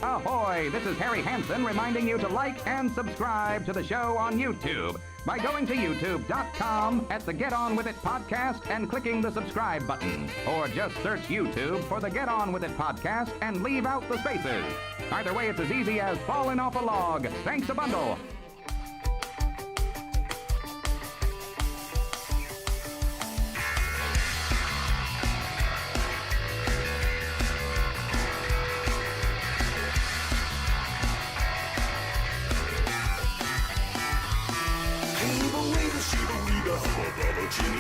Ahoy! This is Harry Hansen reminding you to like and subscribe to the show on YouTube by going to youtube.com at the Get On With It podcast and clicking the subscribe button. Or just search YouTube for the Get On With It podcast and leave out the spaces. Either way, it's as easy as falling off a log. Thanks a bundle.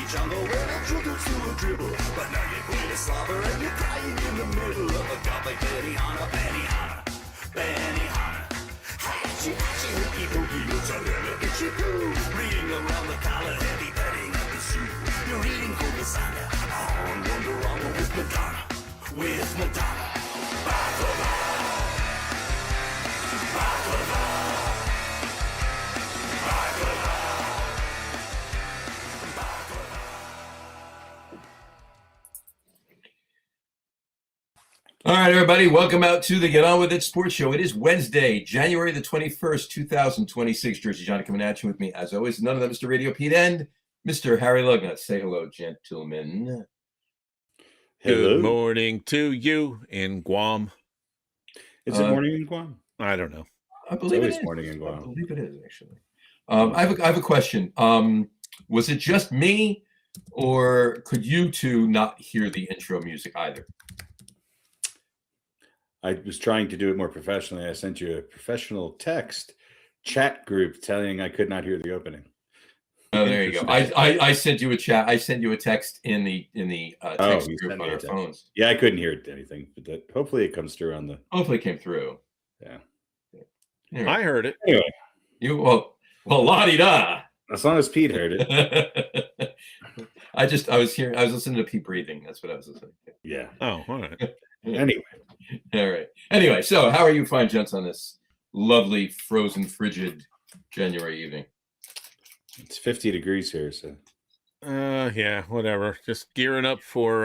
Jungle where the trigger to a dribble, but now you're going to slobber and you're crying in the middle of a goblet Benihana, Hatchy, hooky, boogie, mozzarella, itchy poo, reading around the collar, heavy petting at the shoe. You're reading for lasagna, on Wonderama with Madonna, baklava. All right, everybody, welcome out to the Get On With It Sports Show. It is Wednesday, January the 21st, 2026. Jersey Johnny coming at you with me, as always. None of them, Mr. Radio Pete and Mr. Harry Lug Nutz. Say hello, gentlemen. Good morning to you in Guam. Is it morning in Guam? I don't know. I believe it's it is. Morning in Guam. I believe it is, actually. I have a question. Was it just me, or could you two not hear the intro music either? I was trying to do it more professionally. I sent you a professional text chat group telling I could not hear the opening. Oh, there you go. I sent you a chat. I sent you a text in the text group on our phones. Yeah, I couldn't hear anything, but hopefully it comes through on the. Hopefully it came through. Yeah. Anyway. I heard it. Anyway, well, la-di-da. as long as Pete heard it. I was listening to Pete breathing. That's what I was listening to. Yeah. Oh, all right. Anyway. All right. Anyway, so how are you fine gents on this lovely, frozen, frigid January evening? It's 50 degrees here, so. Yeah, whatever. Just gearing up for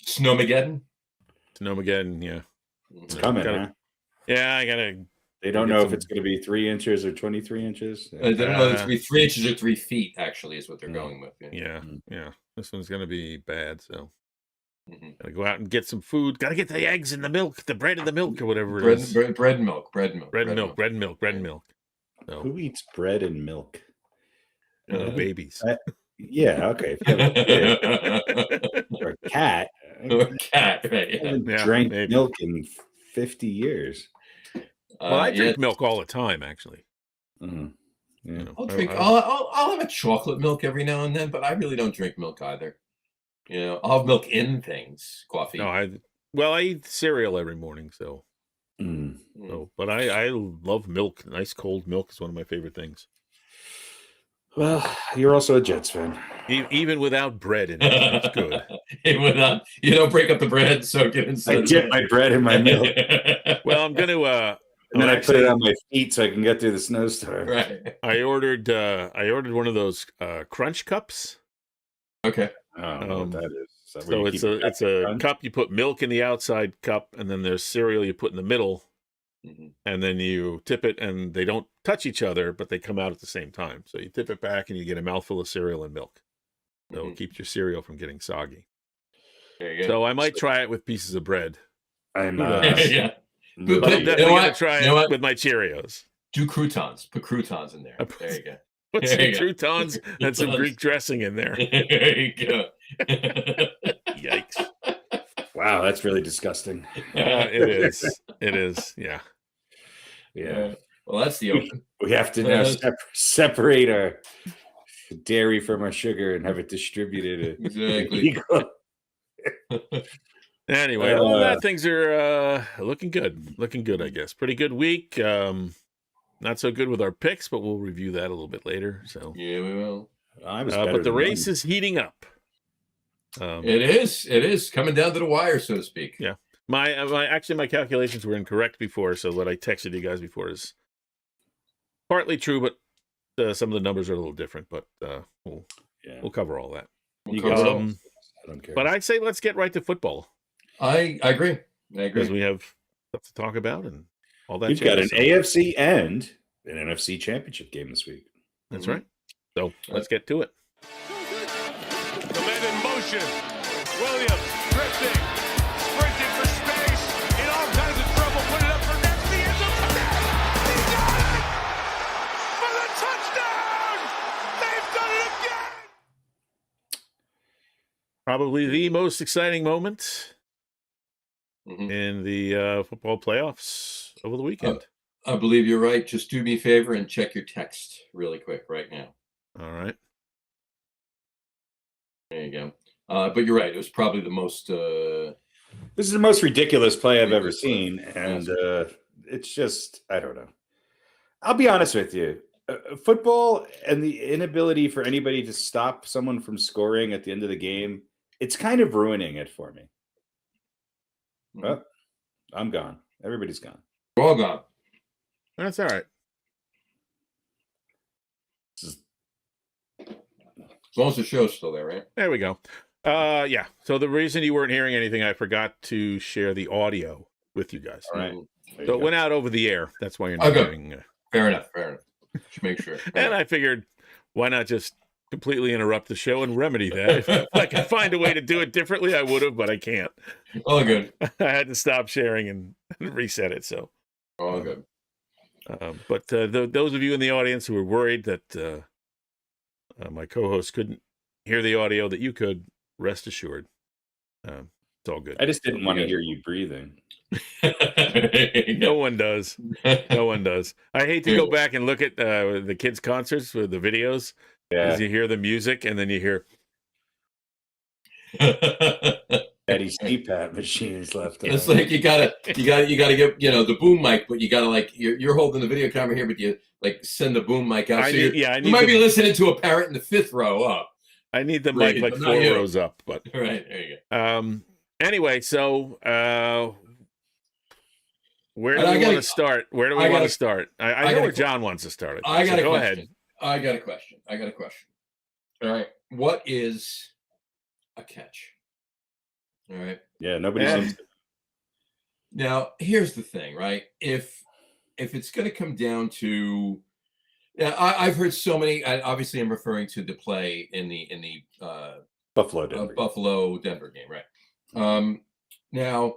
Snowmageddon? Snowmageddon, yeah. It's coming, huh? Yeah, I gotta. They don't know if it's going to be 3 inches or 23 inches. They don't know if it's going to be 3 inches or 3 feet, actually, is what they're going with. Yeah. This one's gonna be bad, so. Gotta go out and get some food. Gotta get the eggs and the milk, the bread and the milk, or whatever it is. Bread and milk. Bread and milk. So, Who eats bread and milk? babies. Yeah, okay. If you have a kid or a cat. Or a cat, right? I haven't drank milk in 50 years. Well, I drink milk all the time, actually. Mm-hmm. Yeah. I'll have a chocolate milk every now and then, but I really don't drink milk either. I'll have milk in things, coffee. No, I eat cereal every morning, so. But I love milk. Nice cold milk is one of my favorite things. Well, you're also a Jets fan. Even without bread in it, it's good. You don't break up the bread, soak it in. I dip my bread in my milk. Well, I'm going to. And then I put it on my feet so I can get through the snowstorm. Right. I ordered one of those Crunch cups. Okay. I don't know what that is. So it's a cup. You put milk in the outside cup, and then there's cereal you put in the middle, and then you tip it, and they don't touch each other, but they come out at the same time. So you tip it back, and you get a mouthful of cereal and milk. So it keeps your cereal from getting soggy. There you go. So I might try it with pieces of bread. I'm yeah. But I'm definitely going to try it with my Cheerios. Do croutons. Put croutons in there. There you go. Put some croutons and some Greek dressing in there. There you go. Yikes. Wow, that's really disgusting. It is. It is. Yeah. Yeah. Well, that's the open. We have to now separate our dairy from our sugar and have it distributed. Exactly. Anyway, all that things are looking good. Looking good, I guess. Pretty good week. Not so good with our picks, but we'll review that a little bit later. So yeah, we will. But the race is heating up. It is coming down to the wire, so to speak. Yeah. My calculations were incorrect before, so what I texted you guys before is partly true, but some of the numbers are a little different. But we'll cover all that. I don't care. But I'd say let's get right to football. I agree. Because we have stuff to talk about, and All that We've got an jazz. AFC and an NFC championship game this week. That's right. So let's get to it. The men in motion. Williams drifting, sprinting for space, in all kinds of trouble. Put it up for next. The end zone. He got it for the touchdown. They've done it again. Probably the most exciting moment in the football playoffs over the weekend. I believe you're right. Just do me a favor and check your text really quick right now. All right. There you go. But you're right. It was probably the most. This is the most ridiculous play I've ever seen, and it's just, I don't know. I'll be honest with you. Football and the inability for anybody to stop someone from scoring at the end of the game, it's kind of ruining it for me. Well, I'm gone. Everybody's gone. We're all gone. That's all right. As long as the show's still there, right? There we go. Yeah. So the reason you weren't hearing anything, I forgot to share the audio with you guys. All right. So it went out over the air. That's why you're not hearing. Fair enough. Just make sure. And I figured, why not just completely interrupt the show and remedy that? If I could find a way to do it differently, I would have, but I can't. All good. I had to stop sharing and reset it. So All good. But those of you in the audience who were worried that my co-host couldn't hear the audio that you could, rest assured. It's all good. I just didn't want to hear you breathing. No one does. No one does. I hate to go back and look at the kids' concerts with the videos. Because you hear the music and then you hear Eddie's CPAP machines left. It's like you gotta get the boom mic, but you gotta you're holding the video camera here, but you send the boom mic out. You might be listening to a parrot in the fifth row up. I need the mic like 4 rows up, but right there you go. Anyway, so where do we want to start? Where do we want to start? I know where John wants to start. Go ahead. I got a question. All right. What is a catch? All right. Yeah, nobody seems to. Now, here's the thing, right? If it's going to come down to, I've heard so many. Obviously, I'm referring to the play in the Buffalo Denver game, right? Now,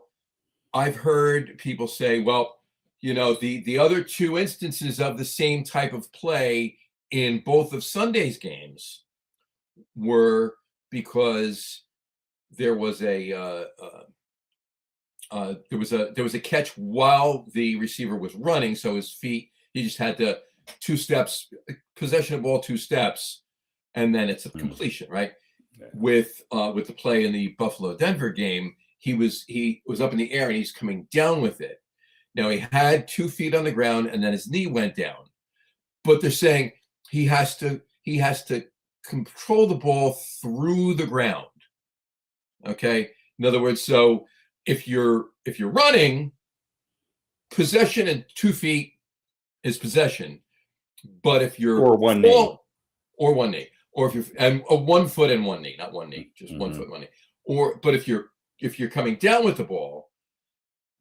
I've heard people say, well, the other two instances of the same type of play in both of Sunday's games were because there was a catch while the receiver was running, so his feet, he just had to 2 steps, possession of ball, 2 steps, and then it's a completion, right? Yeah. With the play in the Buffalo Denver game, he was up in the air and he's coming down with it. Now he had 2 feet on the ground and then his knee went down, but they're saying he has to control the ball through the ground. Okay. In other words, so if you're running, possession and 2 feet is possession, but if you're or one knee, or if you're and 1 foot and 1 knee, not 1 knee, just 1 foot, 1 knee, but if you're coming down with the ball,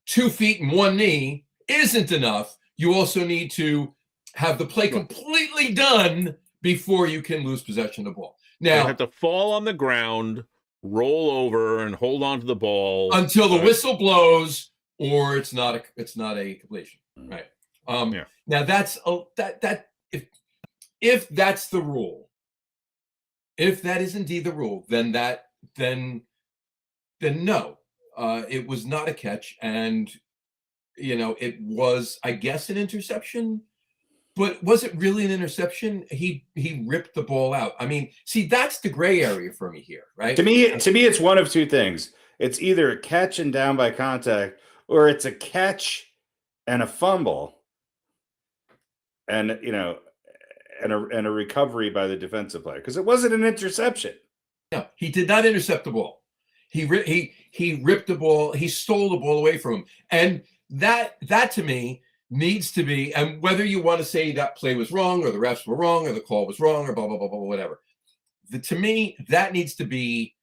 2 feet and 1 knee isn't enough. You also need to have the play completely done before you can lose possession of the ball. Now you have to fall on the ground, roll over, and hold on to the ball until the whistle blows, or it's not a completion, right? Now that's if that's the rule, if that is indeed the rule, then no, it was not a catch, and it was, I guess, an interception. But was it really an interception? He ripped the ball out. I mean, see, that's the gray area for me here, right? To me, it's one of two things. It's either a catch and down by contact, or it's a catch and a fumble, and a recovery by the defensive player, because it wasn't an interception. No, he did not intercept the ball. He ripped the ball. He stole the ball away from him, and that to me needs to be, and whether you want to say that play was wrong or the refs were wrong or the call was wrong or blah, blah, blah, blah, whatever. To me, that needs to be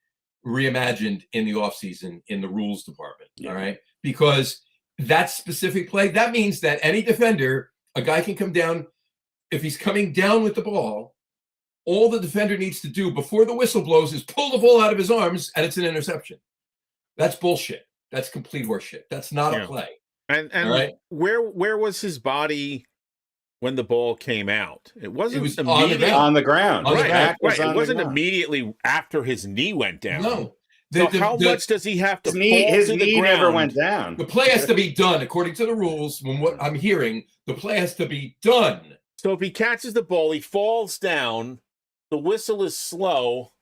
reimagined in the offseason in the rules department. Yeah. All right. Because that specific play, that means that any defender, a guy can come down. If he's coming down with the ball, all the defender needs to do before the whistle blows is pull the ball out of his arms, and it's an interception. That's bullshit. That's complete horseshit. That's not a play. And right? where was his body when the ball came out? It wasn't immediately on the ground. Right. It wasn't immediately after his knee went down. No. So how much does he have to his knee never went down. The play has to be done according to the rules. From what I'm hearing, the play has to be done. So if he catches the ball, he falls down. The whistle is slow.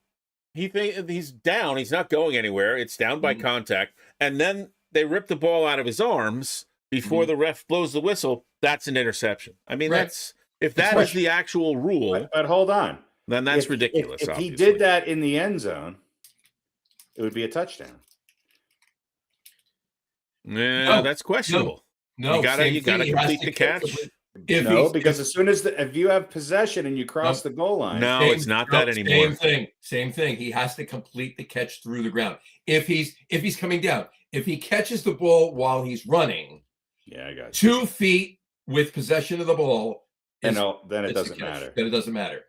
He's down. He's not going anywhere. It's down by contact. And then they rip the ball out of his arms before the ref blows the whistle. That's an interception. I mean, if that is the actual rule. But hold on. Then that's ridiculous. If he did that in the end zone, it would be a touchdown. Yeah, that's questionable. No, you gotta complete the catch. Because as soon as if you have possession and you cross the goal line, it's not that anymore. Same thing. He has to complete the catch through the ground. If he's coming down, if he catches the ball while he's running, I got you. 2 feet with possession of the ball, then it doesn't matter. Then it doesn't matter.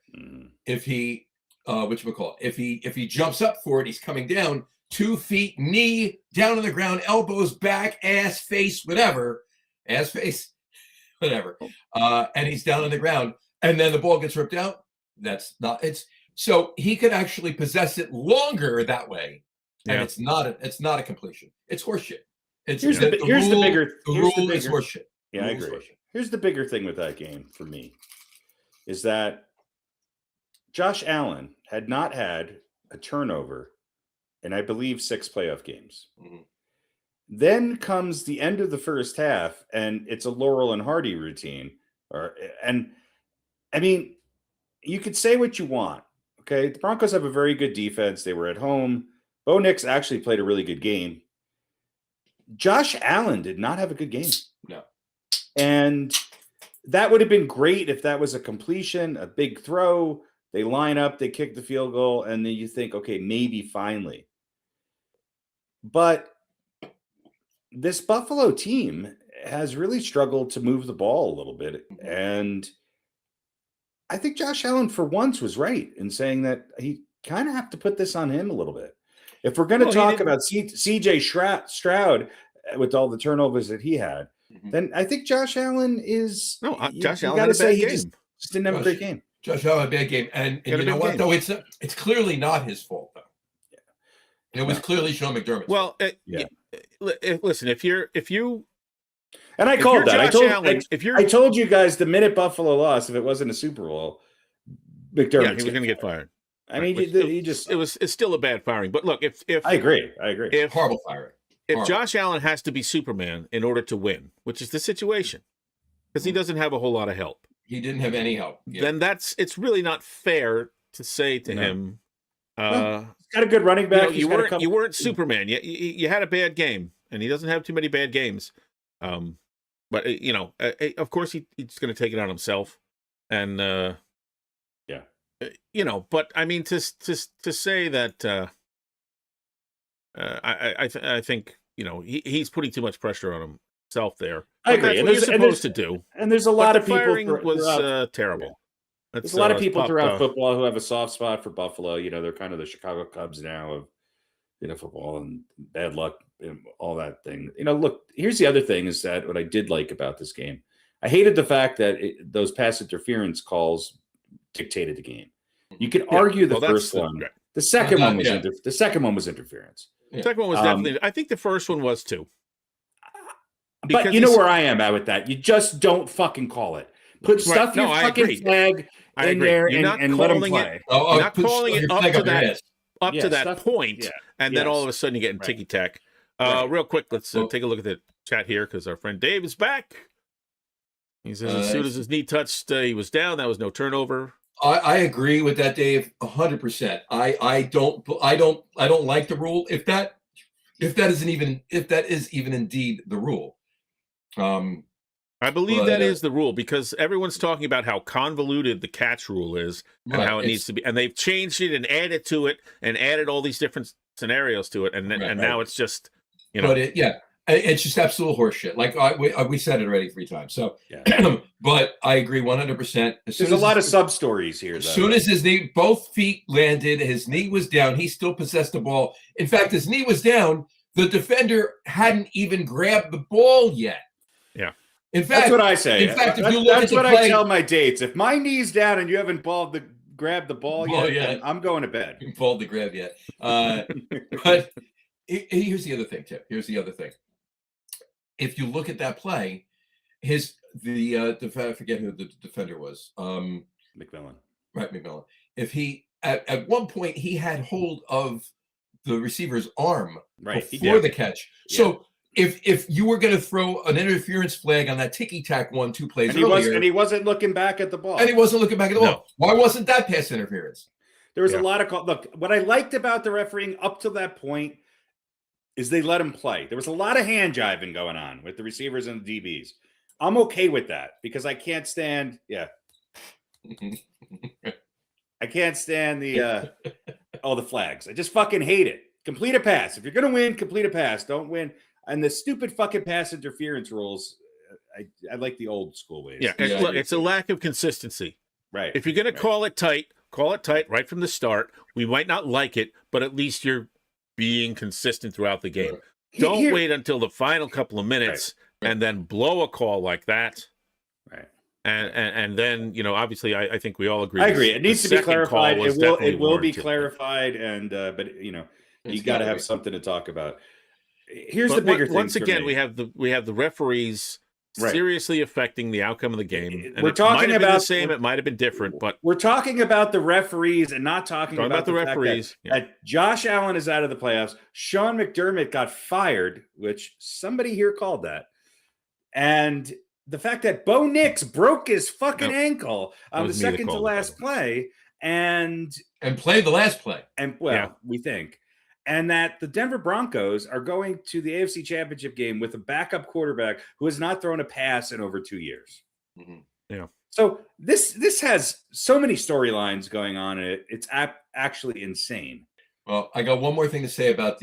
If he if he jumps up for it, he's coming down 2 feet, knee down on the ground, elbows back, ass face, whatever, and he's down on the ground, and then the ball gets ripped out. So he could actually possess it longer that way, and it's not a completion. It's horseshit. Here's the rule is horseshit. Yeah, I agree. Here's the bigger thing with that game for me is that Josh Allen had not had a turnover in, I believe, 6 playoff games. Then comes the end of the first half, and it's a Laurel and Hardy routine. And I mean, you could say what you want. Okay, the Broncos have a very good defense. They were at home. Bo Nix actually played a really good game. Josh Allen did not have a good game. No. And that would have been great if that was a completion, a big throw. They line up, they kick the field goal, and then you think, okay, maybe finally. But this Buffalo team has really struggled to move the ball a little bit. And I think Josh Allen, for once, was right in saying that he kind of have to put this on him a little bit. If we're going to talk about CJ Stroud with all the turnovers that he had, then I think Josh Allen is. No, Josh Allen had a bad game. Just didn't have a great game. Josh Allen had a bad game, and you know what? Though it's clearly not his fault, though. It was clearly Sean McDermott's. Well, listen, if you. And I called that. I told you guys the minute Buffalo lost, if it wasn't a Super Bowl, McDermott he was going to get fired. I mean, it's still a bad firing. But look, if I agree, if horrible firing. If Josh Allen has to be Superman in order to win, which is the situation, because he doesn't have a whole lot of help. He didn't have any help. Then it's really not fair to say to him, he's got a good running back. You weren't Superman. You had a bad game, and he doesn't have too many bad games. But of course he's going to take it on himself, and But I mean, to say that I think he's putting too much pressure on himself there. I agree. That's what you're supposed to do. And there's a lot of people. Firing was terrible. There's a lot of people throughout football who have a soft spot for Buffalo. They're kind of the Chicago Cubs now of football, and bad luck and all that thing. Look, here's the other thing is that what I did like about this game, I hated the fact that those pass interference calls dictated the game. You could argue the first one. The second one was the second one was interference. The second one was definitely. I think the first one was too. But you know where I am at with that. You just don't fucking call it. Put stuff your fucking flag in there and let them play. You're not calling it up to that point, and then all of a sudden you get in ticky tack. Real quick, let's take a look at the chat here because our friend Dave is back. He says as soon as his knee touched, he was down. That was no turnover. I agree with that, Dave, 100%. I don't like the rule. If that is even indeed the rule. I believe that is the rule because everyone's talking about how convoluted the catch rule is and how it needs to be, and they've changed it and added to it and added all these different scenarios to it, and now it's just And It's just absolute horseshit. Like we said it already 3 times. So, Yeah. but I agree 100%. There's a lot of sub stories here. As soon as his knee, both feet landed, his knee was down. He still possessed the ball. In fact, his knee was down. The defender hadn't even grabbed the ball yet. Yeah. In fact, that's what I say. In fact, if you look that's at what the play, I tell my dates. If my knee's down and you haven't grabbed the ball yet, then I'm going to bed. Balled the grab yet. But here's the other thing, Tip. Here's the other thing. If you look at that play, I forget who the defender was. McMillan. Right, McMillan. If he at one point he had hold of the receiver's arm before the catch. Yeah. So if you were going to throw an interference flag on that ticky-tack 1-2 plays earlier, and he wasn't looking back at the ball. No. Why wasn't that pass interference? There was a lot of look. What I liked about the refereeing up to that point is they let him play. There was a lot of hand jiving going on with the receivers and the DBs. I'm okay with that because I can't stand. Yeah. I can't stand the the flags. I just fucking hate it. Complete a pass. If you're gonna win, complete a pass. Don't win. And the stupid fucking pass interference rules. I like the old school ways. Yeah, it's a lack of consistency. Right. If you're gonna call it tight right from the start. We might not like it, but at least you're being consistent throughout the game. Don't wait until the final couple of minutes and then blow a call like that. Right. And then, obviously I think we all agree. I agree. It needs to be clarified. It will be clarified. And, but you got to have something to talk about. Here's the bigger thing. Once again, we have the referees seriously affecting the outcome of the game. And we're talking about the same. It might have been different, but we're talking about the referees and not talking about the referees. That Josh Allen is out of the playoffs. Sean McDermott got fired, which somebody here called that. And the fact that Bo Nix broke his fucking ankle on the second to last play and played the last play. And we think. And that the Denver Broncos are going to the AFC Championship game with a backup quarterback who has not thrown a pass in over 2 years. Mm-hmm. Yeah. So this has so many storylines going on in it. It's actually insane. Well, I got one more thing to say about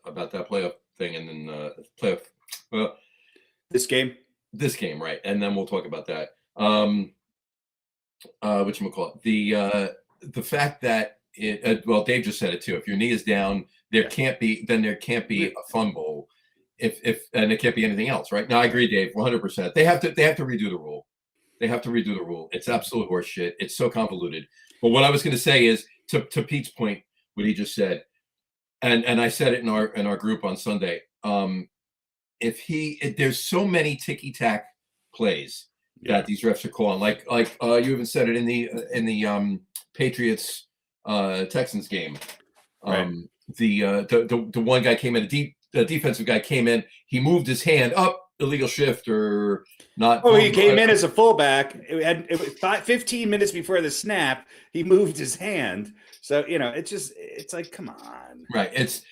about that playoff thing, and then playoff. Well, this game, right? And then we'll talk about that. Whatchamacallit? The fact that Dave just said it too. If your knee is down, there can't be a fumble. And it can't be anything else, right? No, I agree, Dave, 100%. They have to redo the rule. It's absolute horseshit. It's so convoluted. But what I was going to say is to Pete's point, what he just said, and I said it in our group on Sunday. There's so many ticky tack plays that these refs are calling, like you even said it in the Patriots Texans game. The one guy came in, the defensive guy came in, he moved his hand up, illegal shift or not. Oh, he came in as a fullback. It was 15 minutes before the snap. He moved his hand. So, it's like, come on. Right.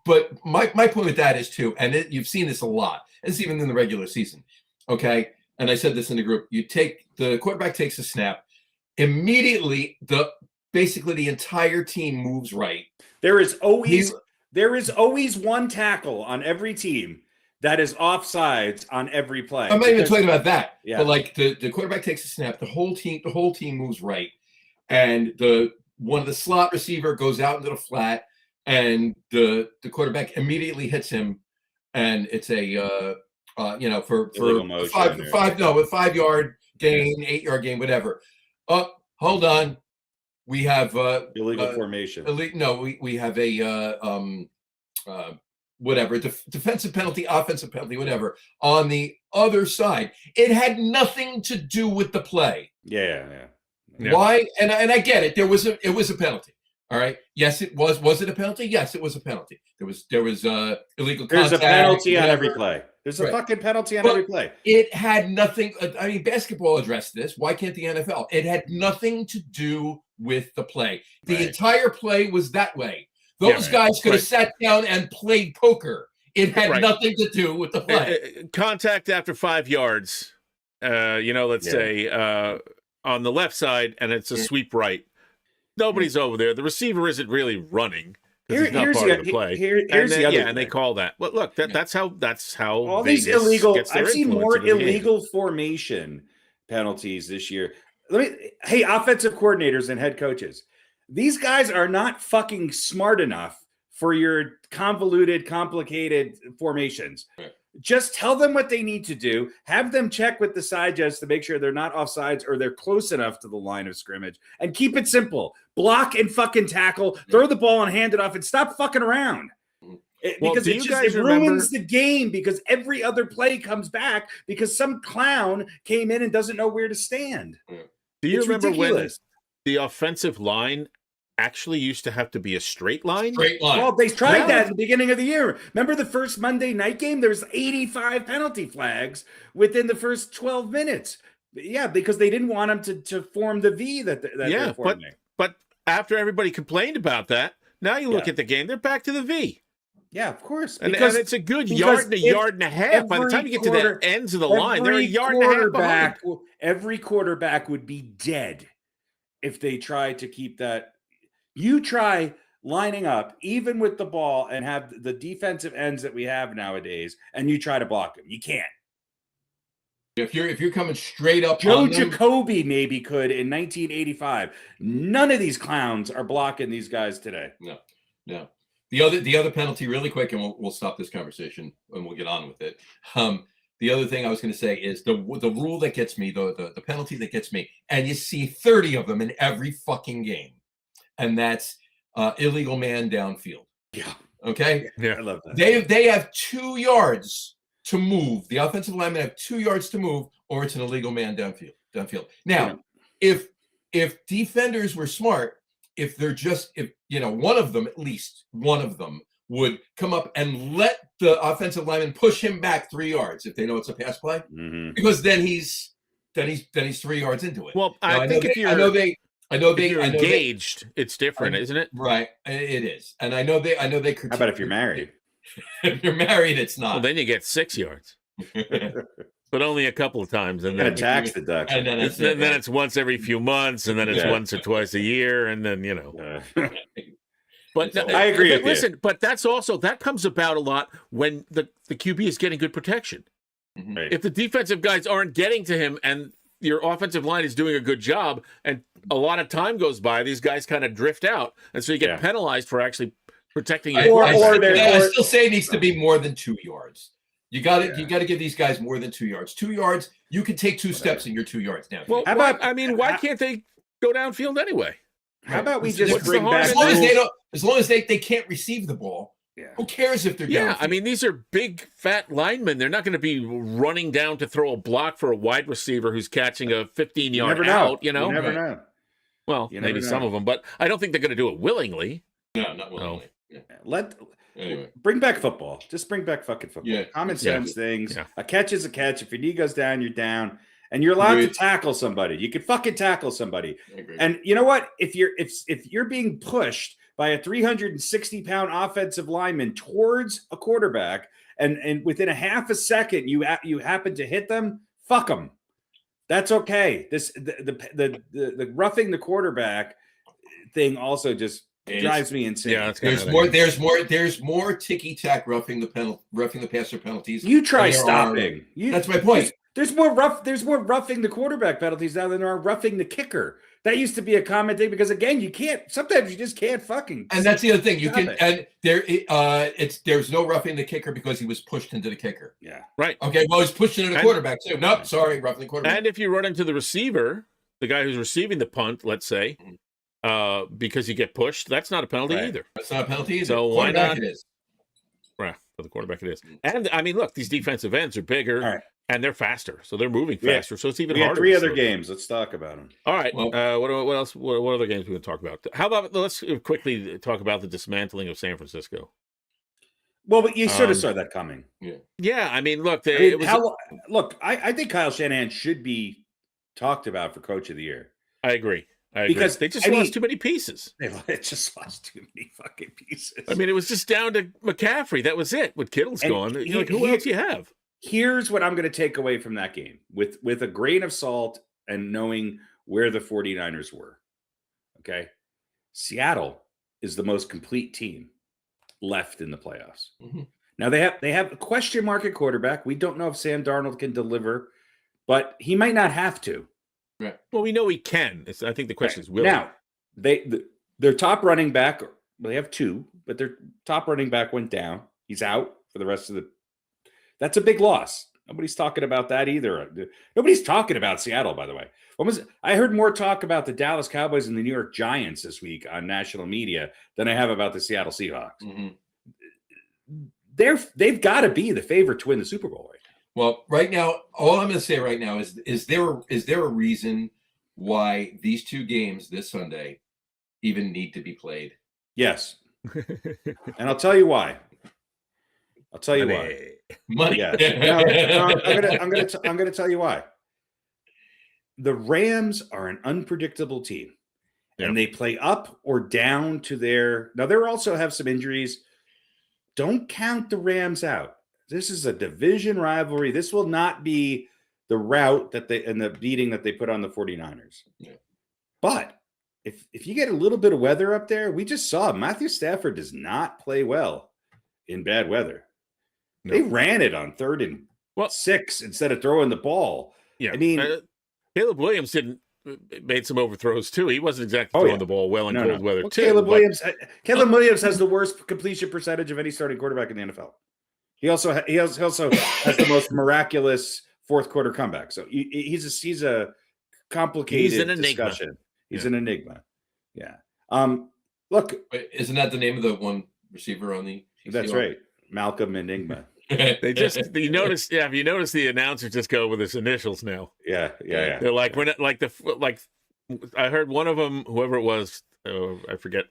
But my point with that is too, and you've seen this a lot. It's even in the regular season. Okay. And I said this in the group, the quarterback takes a snap. Immediately, basically the entire team moves right. There is always one tackle on every team that is offsides on every play. I'm not even talking about that. Yeah. But like the quarterback takes a snap, the whole team moves right, and one of the slot receiver goes out into the flat, and the quarterback immediately hits him, and it's a for a 5 yard gain, 8 yard gain, whatever. Hold on. We have illegal formation. We have a whatever defensive penalty, offensive penalty, whatever on the other side. It had nothing to do with the play. Yeah. Why? And I get it. It was a penalty. All right. Yes, it was. Was it a penalty? Yes, it was a penalty. There was illegal contact. There's a penalty on every play. There's a fucking penalty on every play. It had nothing. I mean, basketball addressed this. Why can't the NFL? It had nothing to do with the play. The entire play was that way. Those guys could have sat down and played poker. It had nothing to do with the play. Contact after 5 yards, let's say on the left side, and it's a sweep right. Nobody's over there. The receiver isn't really running because he's not here's part of the- the play. here's and the then, other and they thing. call that. Well, look, that's how All Vegas these illegal. gets their I've seen influence more into the game. illegal formation penalties this year. Hey, offensive coordinators and head coaches, these guys are not fucking smart enough for your convoluted, complicated formations. Right. Just tell them what they need to do. Have them check with the side judge to make sure they're not offsides or they're close enough to the line of scrimmage. And keep it simple. Block and fucking tackle. Throw the ball and hand it off and stop fucking around. Well, Because do it you just guys it ruins remember- the game because every other play comes back because some clown came in and doesn't know where to stand. Do you It's remember ridiculous. when the offensive line actually used to have to be a straight line? Straight line. Well, they tried Yeah. that at the beginning of the year. Remember the first Monday night game? There was 85 penalty flags within the first 12 minutes. Yeah, because they didn't want them to form the V that Yeah, they're forming. But after everybody complained about that, now you look Yeah. at the game, they're back to the V. Yeah, of course. And it's a good because yard and a if yard and a half. By the every time you get to quarter- the ends of the line, they're a every yard and a half behind. Every quarterback would be dead if they tried to keep that. You try lining up, even with the ball, and have the defensive ends that we have nowadays, and you try to block them. You can't. If you're coming straight up Joe on them, Jacoby maybe could in 1985. None of these clowns are blocking these guys today. no. The other penalty, really quick, and we'll stop this conversation and we'll get on with it. The other thing I was going to say is the rule that gets me, the penalty that gets me, and you see 30 of them in every fucking game, and that's illegal man downfield. Yeah. Okay. Yeah. I love that. They have 2 yards to move. The offensive linemen have 2 yards to move, or it's an illegal man downfield. Now, if defenders were smart, if one of them, at least one of them, would come up and let the offensive lineman push him back 3 yards if they know it's a pass play, because then he's 3 yards into it. Well, Now, I think if you're engaged, it's different, isn't it? Right, it is, and I know they. How about if you're married? If you're married, it's not. Well, then you get 6 yards, but only a couple of times, and Got a then tax deduction. And then it's then it's once every few months, and then it's once or twice a year, and then But I agree But with you. listen, but that comes about a lot when the QB is getting good protection. Right. If the defensive guys aren't getting to him, and your offensive line is doing a good job, and a lot of time goes by, these guys kind of drift out, and so you get penalized for actually protecting your I still say it needs to be more than 2 yards. You got to give these guys more than 2 yards. 2 yards, you can take 2 steps and you're 2 yards down. Well, why can't they go downfield anyway? How about we What's just bring back as long as they can't receive the ball? Yeah. Who cares if they're Yeah, downfield? I mean, these are big, fat linemen. They're not going to be running down to throw a block for a wide receiver who's catching a 15-yard out, You never know. Well, You never maybe know. some of them, but I don't think they're going to do it willingly. No, not willingly. Anyway. Bring back football. Just bring back fucking football. Yeah. Common sense things. Yeah. A catch is a catch. If your knee goes down, you're down. And you're allowed to tackle somebody. You can fucking tackle somebody. And you know what? If you're being pushed by a 360-pound offensive lineman towards a quarterback, and within a half a second you happen to hit them, fuck them. That's okay. The roughing the quarterback thing also just drives me insane. Yeah, there's more ticky-tack roughing the passer penalties. You try stopping. That's my point. There's more roughing the quarterback penalties now than there are roughing the kicker. That used to be a common thing because again, sometimes you just can't fucking. And that's the other thing. There's no roughing the kicker because he was pushed into the kicker. Yeah. Right. Okay. Well, he's pushed into the quarterback too. Nope. Sorry, roughing the quarterback. And if you run into the receiver, the guy who's receiving the punt, let's say, because you get pushed, that's not a penalty either. That's not a penalty either. So why not? It is. Right. For the quarterback, it is. And I mean, look, these defensive ends are bigger. And they're faster, so they're moving faster. So it's even harder. We had 3 other games. Let's talk about them. All right. Well, what else? What other games we going to talk about? How about let's quickly talk about the dismantling of San Francisco. Well, but you sort of saw that coming. Yeah. I mean, look. I think Kyle Shanahan should be talked about for Coach of the Year. I agree. Because they just lost too many pieces. They just lost too many fucking pieces. I mean, it was just down to McCaffrey. That was it. With Kittle's gone, who else do you have? Here's what I'm going to take away from that game with a grain of salt and knowing where the 49ers were. Okay. Seattle is the most complete team left in the playoffs. Mhm. Now they have a question mark at quarterback. We don't know if Sam Darnold can deliver, but he might not have to. Right. Well, we know he can. I think the question is will now their top running back. Well, they have two, but their top running back went down. He's out for the rest of the. That's a big loss. Nobody's talking about that either. Nobody's talking about Seattle, by the way. I heard more talk about the Dallas Cowboys and the New York Giants this week on national media than I have about the Seattle Seahawks. Mm-hmm. They've got to be the favorite to win the Super Bowl right now. Well, right now, all I'm going to say right now is there a reason why these two games this Sunday even need to be played? Yes, and I'll tell you why. Why. Money. Yeah. No, I'm gonna tell you why. The Rams are an unpredictable team, and they play up or down to their. Now they also have some injuries. Don't count the Rams out. This is a division rivalry. This will not be the route that they and the beating that they put on the 49ers. Yeah. But if you get a little bit of weather up there, we just saw Matthew Stafford does not play well in bad weather. No. They ran it on 3rd and 6 instead of throwing the ball. Yeah, I mean, Caleb Williams made some overthrows too. He wasn't exactly throwing the ball well in cold weather too. Caleb Williams has the worst completion percentage of any starting quarterback in the NFL. He also has the most miraculous fourth quarter comeback. So he's a complicated discussion. He's an enigma. Yeah. Look, wait, isn't that the name of the one receiver on the? That's right, Malcolm Enigma. They just you notice the announcers just go with his initials now. Yeah. They're like we're not like I heard one of them, whoever it was, I forget,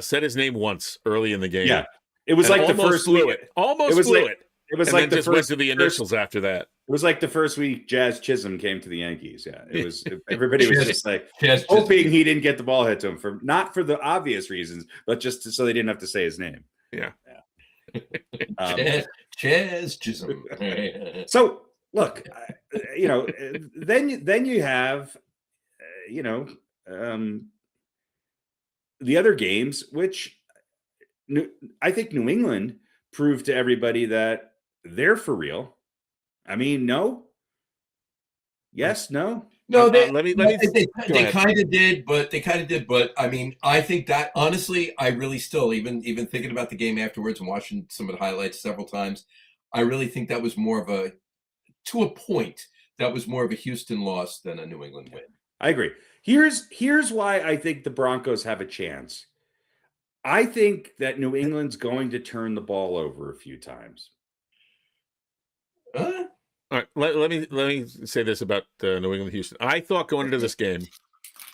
said his name once early in the game. Yeah, it was like the first week. Almost blew it. It was like the just first went to the initials after that. It was like the first week Jazz Chisholm came to the Yankees. Yeah, it was. Everybody was just like hoping he didn't get the ball hit to him not for the obvious reasons, but just so they didn't have to say his name. Yeah. Jazz Chisholm. So look, then you have, the other games, which I think New England proved to everybody that they're for real. I mean, no. Yes, no. No, they kind of did, but I mean, I think that honestly, I really still even thinking about the game afterwards and watching some of the highlights several times, I really think that was more of a Houston loss than a New England win. I agree. Here's why I think the Broncos have a chance. I think that New England's going to turn the ball over a few times. All right, let me say this about New England Houston. I thought going into this game,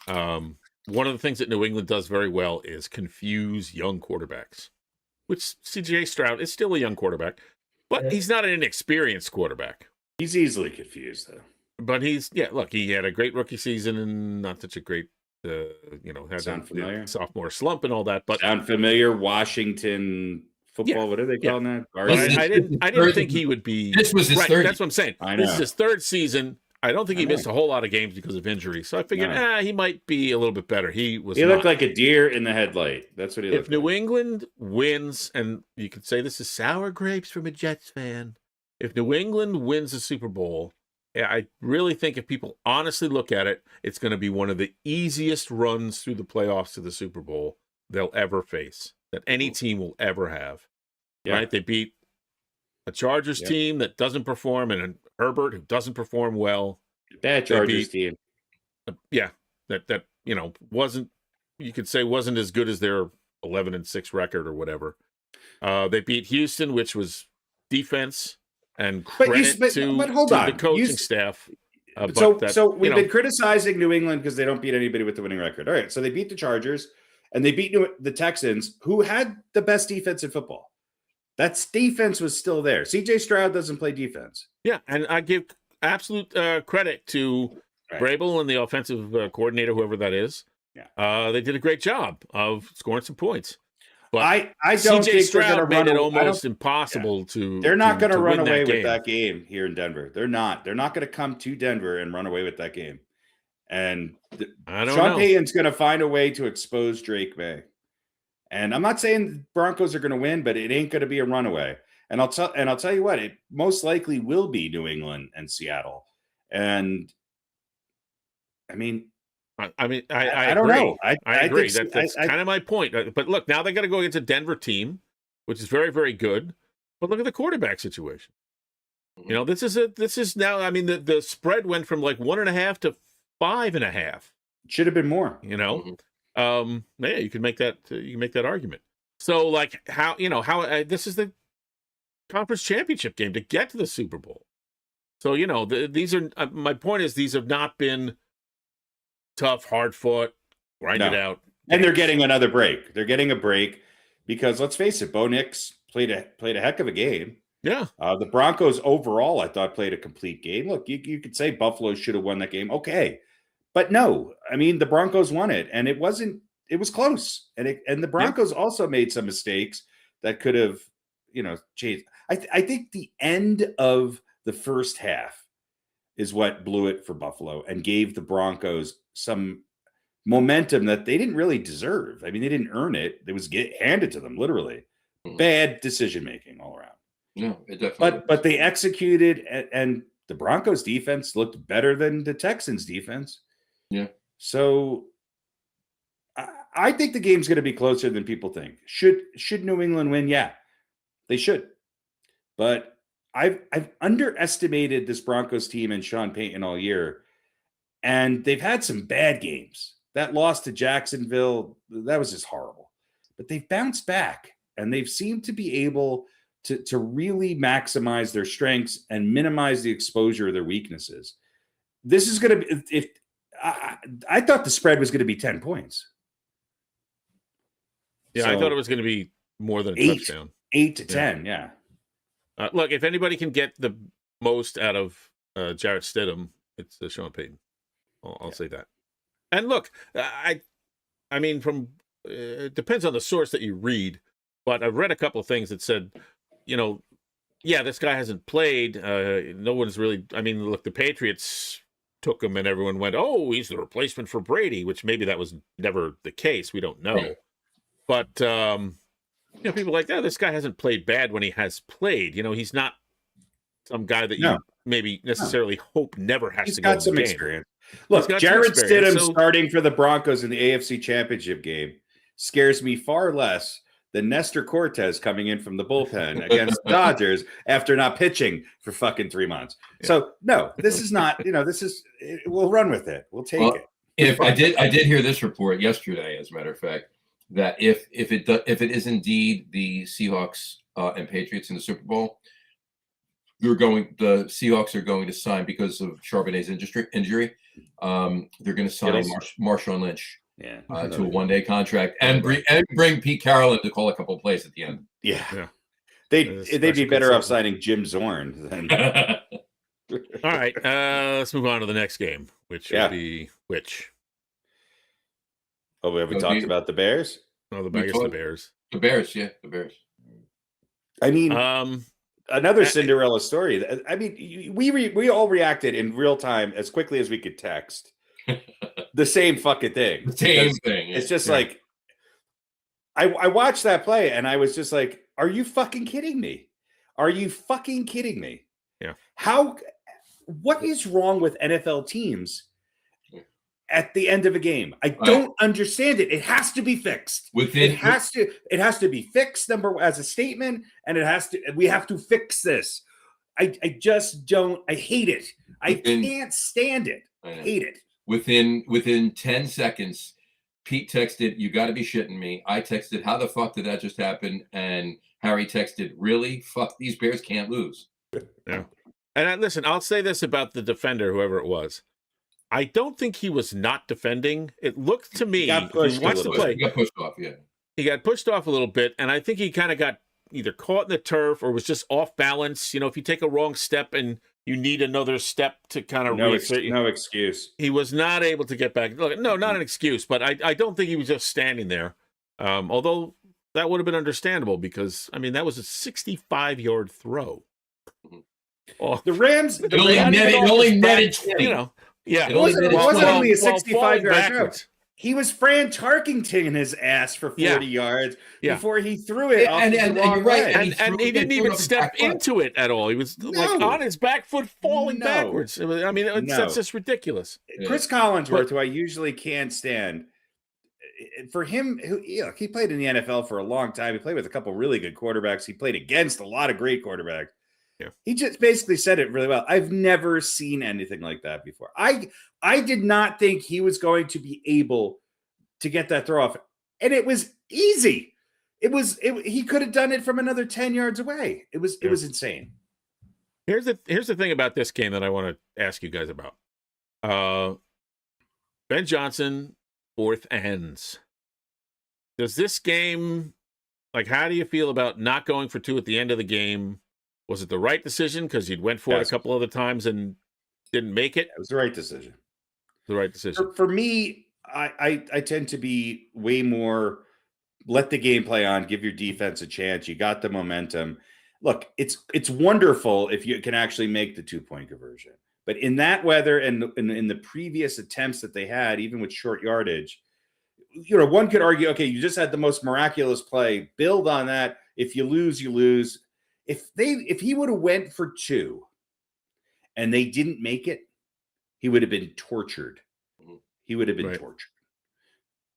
one of the things that New England does very well is confuse young quarterbacks, which C.J. Stroud is still a young quarterback, but he's not an inexperienced quarterback. He's easily confused, though. But he had a great rookie season and not such a great, had a sophomore slump and all that. But sound familiar? Washington football, what are they calling that? I didn't think he would be. This was his third. That's what I'm saying. This is his third season. I don't think he missed a whole lot of games because of injury. So I figured, he might be a little bit better. He looked like a deer in the headlight. That's what he looked like. If New England wins, and you could say this is sour grapes from a Jets fan. If New England wins the Super Bowl, I really think if people honestly look at it, it's going to be one of the easiest runs through the playoffs to the Super Bowl they'll ever face, that any team will ever have. Yeah. Right? They beat a Chargers team that doesn't perform and a Herbert who doesn't perform well. Bad Chargers team. That wasn't, you could say, wasn't as good as their 11-6 record or whatever. They beat Houston, which was defense and credit to the coaching staff. So we've been criticizing New England because they don't beat anybody with the winning record. All right, so they beat the Chargers and they beat the Texans, who had the best defense in football. That defense was still there. C.J. Stroud doesn't play defense. Yeah, and I give absolute credit to Vrabel and the offensive coordinator, whoever that is. Yeah, they did a great job of scoring some points. But I don't think Stroud made it almost impossible to. They're not going to run away with that game here in Denver. They're not. They're not going to come to Denver and run away with that game. And Sean Payton's going to find a way to expose Drake May. And I'm not saying the Broncos are going to win, but it ain't going to be a runaway. And I'll tell you what, it most likely will be New England and Seattle. And I mean, I don't know. I agree. think That's kind of my point. But look, now they got to go against a Denver team, which is very, very good. But look at the quarterback situation. You know, this is now. I mean, the spread went from like 1.5 to 5.5. Should have been more. You know, yeah, you can make that. You can make that argument. So, like, how this is the conference championship game to get to the Super Bowl. So, you know, these are my point is these have not been tough, hard fought, grinded out. And they're getting another break. They're getting a break because let's face it, Bo Nix played a heck of a game. Yeah. The Broncos overall, I thought, played a complete game. Look, you could say Buffalo should have won that game. Okay. But no, I mean, the Broncos won it, and it was close. And the Broncos also made some mistakes that could have, you know, changed. I think the end of the first half is what blew it for Buffalo and gave the Broncos some momentum that they didn't really deserve. I mean, they didn't earn it. It was handed to them, literally. Bad decision-making all around. No, it definitely But they executed, and the Broncos defense looked better than the Texans defense. Yeah. So I think the game's going to be closer than people think. Should New England win? Yeah, they should. But I've underestimated this Broncos team and Sean Payton all year, and they've had some bad games. That loss to Jacksonville, that was just horrible. But they've bounced back, and they've seemed to be able to really maximize their strengths and minimize the exposure of their weaknesses. This is going to be I thought the spread was going to be 10 points. Yeah, so I thought it was going to be more than a touchdown. 8 to 10, yeah. Look, if anybody can get the most out of Jarrett Stidham, it's Sean Payton. I'll say that. And look, I mean, it depends on the source that you read, but I've read a couple of things that said, you know, yeah, this guy hasn't played. No one's really. I mean, look, the Patriots took him, and everyone went, "Oh, he's the replacement for Brady," which maybe that was never the case. We don't know, right. But you know, people are like, "Oh, this guy hasn't played bad when he has played." You know, he's not some guy that you maybe necessarily hope never has to go. He's got some experience. Look, Jarrett Stidham starting for the Broncos in the AFC Championship game scares me far less than Nestor Cortez coming in from the bullpen against the Dodgers after not pitching for fucking 3 months. Yeah. So no, this is not, you know, we'll run with it. We'll take it. If I did hear this report yesterday, as a matter of fact, that if it is indeed the Seahawks and Patriots in the Super Bowl, the Seahawks are going to sign because of Charbonnet's injury. They're going to sign Marshawn Lynch. Yeah, to a one-day contract and bring Pete Carroll in to call a couple of plays at the end. Yeah. They'd be better off signing Jim Zorn than. All right, let's move on to the next game, which would be which. Oh, have we talked about the Bears? Oh, the Bears. The Bears, yeah, the Bears. I mean, another Cinderella story. I mean, we all reacted in real time as quickly as we could text. The same fucking thing. The same thing. It's just like I watched that play and I was just like, are you fucking kidding me? Are you fucking kidding me? Yeah. What is wrong with NFL teams at the end of a game? I don't understand it. It has to be fixed. It has to be fixed as a statement, and we have to fix this. I just don't. I hate it. I can't stand it. I hate it. Within 10 seconds, Pete texted, "You got to be shitting me." I texted, "How the fuck did that just happen?" And Harry texted, "Really? Fuck, these Bears can't lose." Yeah. And listen, I'll say this about the defender, whoever it was. I don't think he was not defending. It looked to me, if you watch the play, he got pushed off, yeah. He got pushed off a little bit, and I think he kind of got either caught in the turf or was just off balance. You know, if you take a wrong step and you need another step to kind of no excuse. He was not able to get back. Look, no, not an excuse, but I don't think he was just standing there. Although that would have been understandable because, I mean, that was a 65-yard throw. Oh. The Rams only netted 20. You know, yeah. It wasn't only a 65-yard throw. He was Fran Tarkington his ass for 40 yards before he threw it off and the wrong you're right. leg. And he didn't even step into it at all. He was like on his back foot falling backwards. I mean, that's just ridiculous. Chris Collinsworth, who I usually can't stand, for him, he played in the NFL for a long time. He played with a couple really good quarterbacks. He played against a lot of great quarterbacks. Yeah. He just basically said it really well. I've never seen anything like that before. I did not think he was going to be able to get that throw off, and it was easy. He could have done it from another 10 yards away. It was insane. Here's the thing about this game that I want to ask you guys about. Ben Johnson, 4th ends. Does this game, like, how do you feel about not going for 2 at the end of the game? Was it the right decision because you'd went for it a couple other times and didn't make it? It was the right decision. The right decision. For me, I tend to be way more let the game play on, give your defense a chance. You got the momentum. Look, it's wonderful if you can actually make the 2-point conversion. But in that weather and in the previous attempts that they had, even with short yardage, one could argue, okay, you just had the most miraculous play. Build on that. If you lose, you lose. If he would have went for 2 and they didn't make it, he would have been tortured. He would have been tortured.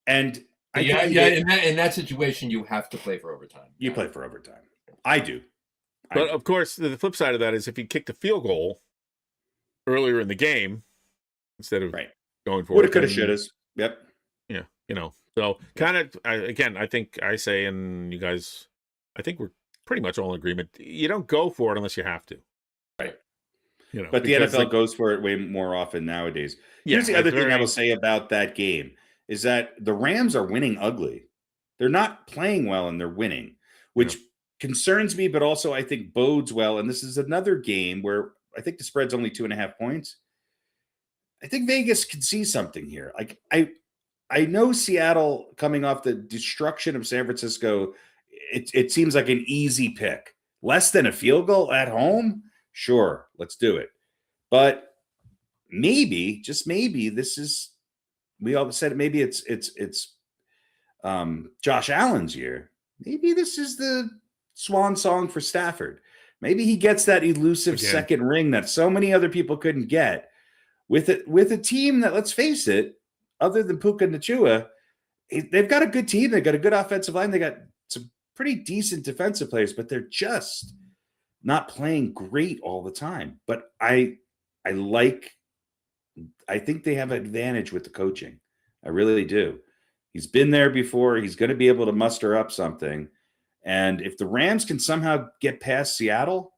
And in that situation, you have to play for overtime. You play for overtime. I do. But of course, the flip side of that is if he kicked a field goal earlier in the game instead of going for woulda, coulda, shouldas. Yep. Yeah, So kind of again, I think I say, and you guys, I think we're pretty much all in agreement. You don't go for it unless you have to. Right. But the NFL goes for it way more often nowadays. Here's the other thing I will say about that game is that the Rams are winning ugly. They're not playing well and they're winning, which concerns me, but also I think bodes well. And this is another game where I think the spread's only 2.5 points. I think Vegas can see something here. Like I know Seattle coming off the destruction of San Francisco, it seems like an easy pick. Less than a field goal at home? Sure, let's do it. But maybe, just maybe, we all said maybe it's Josh Allen's year. Maybe this is the swan song for Stafford. Maybe he gets that elusive second ring that so many other people couldn't get with a team that, let's face it, other than Puka Nacua, they've got a good team. They've got a good offensive line. They got some pretty decent defensive players, but they're just not playing great all the time. But I think they have an advantage with the coaching. I really do. He's been there before. He's going to be able to muster up something. And if the Rams can somehow get past Seattle,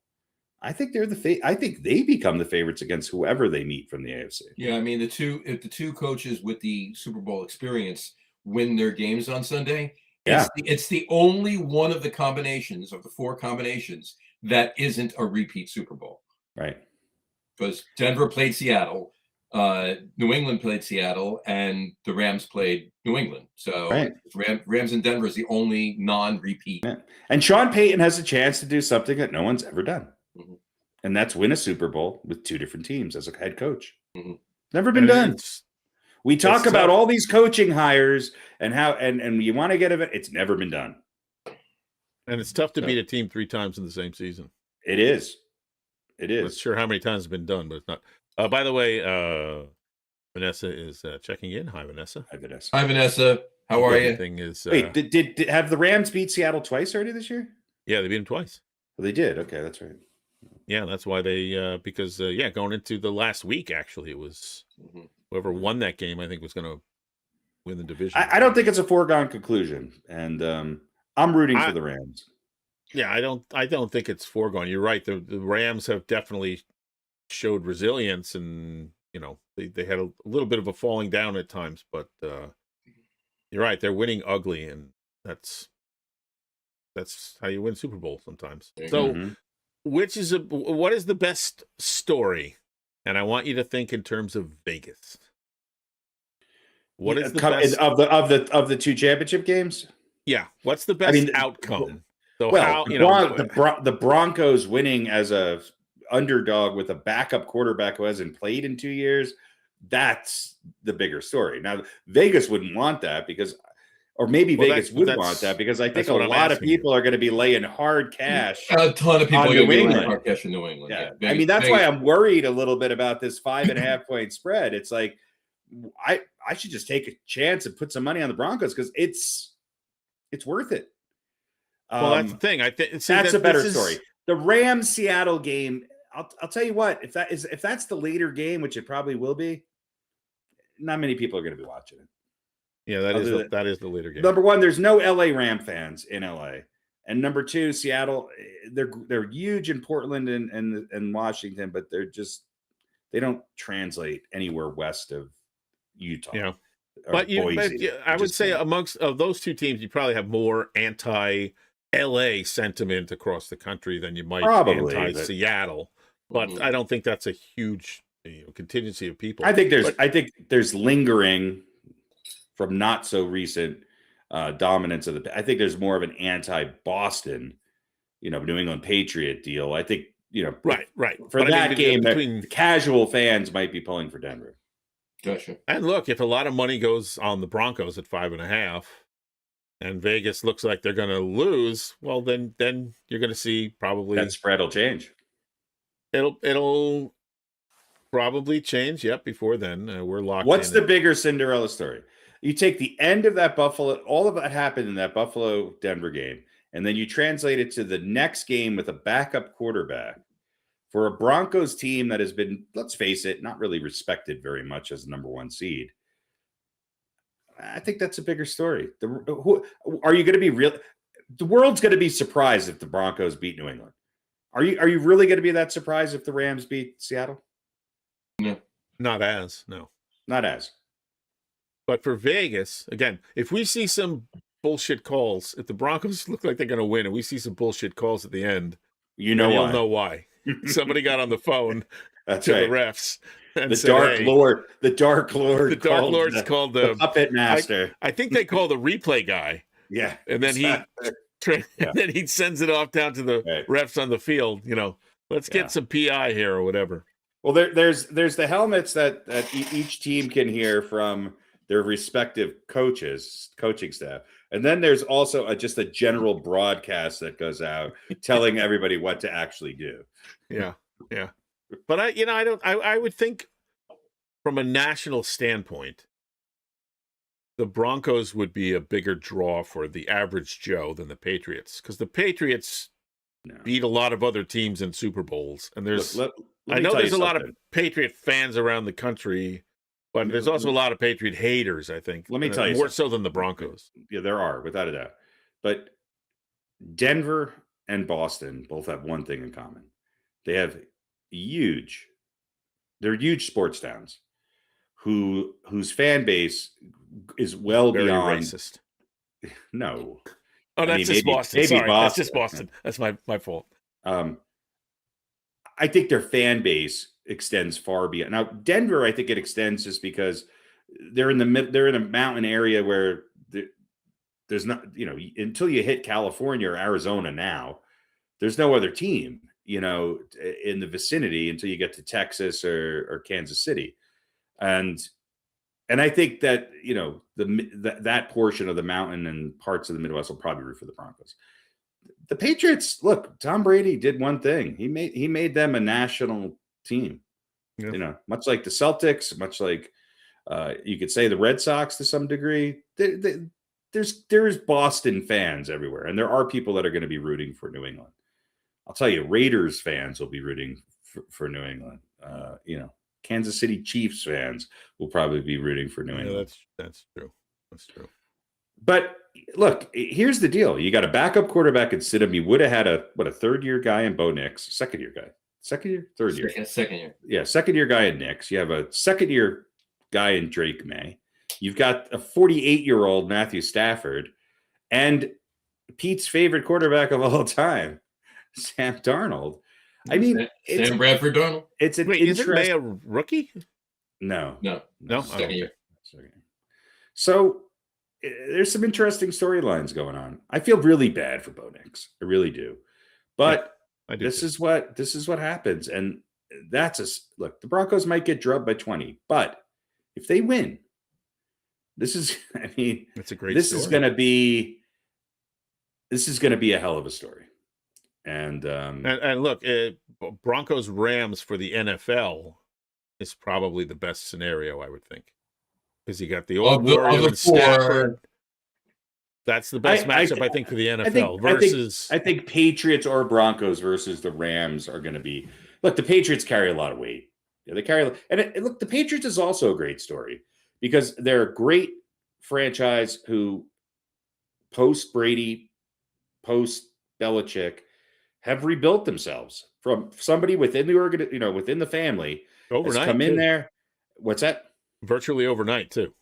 I think I think they become the favorites against whoever they meet from the AFC. Yeah, I mean, if the two coaches with the Super Bowl experience win their games on Sunday, it's the only one of the combinations of the 4 combinations that isn't a repeat Super Bowl. Right. Because Denver played Seattle, New England played Seattle, and the Rams played New England. So Rams and Denver is the only non-repeat. Yeah. And Sean Payton has a chance to do something that no one's ever done. Mm-hmm. And that's win a Super Bowl with 2 different teams as a head coach. Mm-hmm. Never been done. We talk about all these coaching hires and how and you want to get it. It's never been done. And it's tough to beat a team 3 times in the same season. It is. It is. I'm not sure how many times it's been done, but it's not. By the way, Vanessa is checking in. Hi, Vanessa. Hi, Vanessa. Hi, Vanessa. How are you? Wait, did have the Rams beat Seattle twice already this year? Yeah, they beat them twice. Well, they did. Okay, that's right. Yeah, that's why they because going into the last week, actually, it was whoever won that game, I think, was going to win the division. I don't think it's a foregone conclusion, and I'm rooting for the Rams. Yeah, I don't think it's foregone. You're right. The Rams have definitely showed resilience, and they had a little bit of a falling down at times, but you're right. They're winning ugly, and that's how you win Super Bowl sometimes. So, what is the best story? And I want you to think in terms of Vegas. What is the best of the 2 championship games? Yeah, what's the best outcome? So the Broncos winning as a underdog with a backup quarterback who hasn't played in 2 years. That's the bigger story. Now, Vegas wouldn't want that because, or maybe Vegas would want that because I think a lot of people are going to be laying hard cash. A ton of people on are going to New be laying England. hard cash in New England. Yeah. Yeah. I mean, that's why I'm worried a little bit about this 5.5 point spread. It's like, I should just take a chance and put some money on the Broncos because it's worth it. Well, that's the thing. I think that's a better story. The Rams Seattle game. I'll tell you what. If that's the later game, which it probably will be, not many people are going to be watching it. Yeah, that is the later game. Number one, there's no LA Ram fans in LA, and number two, Seattle. They're huge in Portland and Washington, but they don't translate anywhere west of Utah. Yeah, but I would say amongst those two teams, you probably have more anti-LA sentiment across the country than you might anti-Seattle. But I don't think that's a huge contingency of people. I think there's lingering from not so recent dominance of I think there's more of an anti-Boston, New England Patriot deal. I think right for that game, the casual fans might be pulling for Denver. Gotcha. And look, if a lot of money goes on the Broncos at 5.5, and Vegas looks like they're going to lose, well, then you're going to see probably that spread will change. It'll probably change. Yep. Before then, we're locked. What's the bigger Cinderella story? You take the end of that all of that happened in that Buffalo Denver game, and then you translate it to the next game with a backup quarterback for a Broncos team that has been, let's face it, not really respected very much as the number one seed. I think that's a bigger story. Are you going to be real? The world's going to be surprised if the Broncos beat New England. Are you really going to be that surprised if the Rams beat Seattle? No. Not as. But for Vegas, again, if we see some bullshit calls, if the Broncos look like they're going to win and we see some bullshit calls at the end, you'll know why. Somebody got on the phone to the refs. And the Dark Lord. The Dark Lord called the puppet master. I think they call the replay guy. Yeah. And then then he sends it off down to the refs on the field. Let's get some PI here or whatever. Well, there's the helmets that each team can hear from their respective coaching staff. And then there's also just a general broadcast that goes out telling everybody what to actually do. Yeah. Yeah. But I would think from a national standpoint, the Broncos would be a bigger draw for the average Joe than the Patriots, because the Patriots beat a lot of other teams in Super Bowls. And there's a lot of Patriot fans around the country, but there's also a lot of Patriot haters, I think. Let me tell you more so than the Broncos. Yeah, there are, without a doubt. But Denver and Boston both have one thing in common. They have huge sports towns whose fan base is well Very beyond racist. No. Oh, that's just Boston. Sorry, that's just Boston. That's my fault. I think their fan base extends far beyond. Now, Denver, I think it extends just because they're in a mountain area where there's not, until you hit California or Arizona now, there's no other team, in the vicinity until you get to Texas or Kansas City. And I think that, that portion of the mountain and parts of the Midwest will probably root for the Broncos. The Patriots, look, Tom Brady did one thing. He made them a national team. Yeah. Much like the Celtics, much like you could say the Red Sox to some degree. There's Boston fans everywhere, and there are people that are going to be rooting for New England. I'll tell you, Raiders fans will be rooting for New England. Kansas City Chiefs fans will probably be rooting for New England. That's true. That's true. But look, here's the deal. You got a backup quarterback in Stidham. You would have had a third-year guy in Bo Nix, second-year guy. Second year? Third year? Second year. Yeah, second-year guy in Nix. You have a second-year guy in Drake May. You've got a 48-year-old Matthew Stafford and Pete's favorite quarterback of all time, Sam Darnold. I mean, Sam Bradford Darnold. It's an Isn't May a rookie? No. Second year. So there's some interesting storylines going on. I feel really bad for Bo Nix. I really do. But this is what happens. And look, the Broncos might get drubbed by 20, but if they win, this is, I mean, It's a great this story. is going to be a hell of a story. And look, Broncos Rams for the NFL is probably the best scenario, I would think, because you got the old Warrior and Stafford. That's the best matchup, I think, for the NFL. I think Patriots or Broncos versus the Rams are going to be. Look, the Patriots carry a lot of weight. Yeah, they carry, look, the Patriots is also a great story because they're a great franchise who, post Brady, post Belichick, have rebuilt themselves from somebody within the within the family overnight has come in too. there. What's that? Virtually overnight too.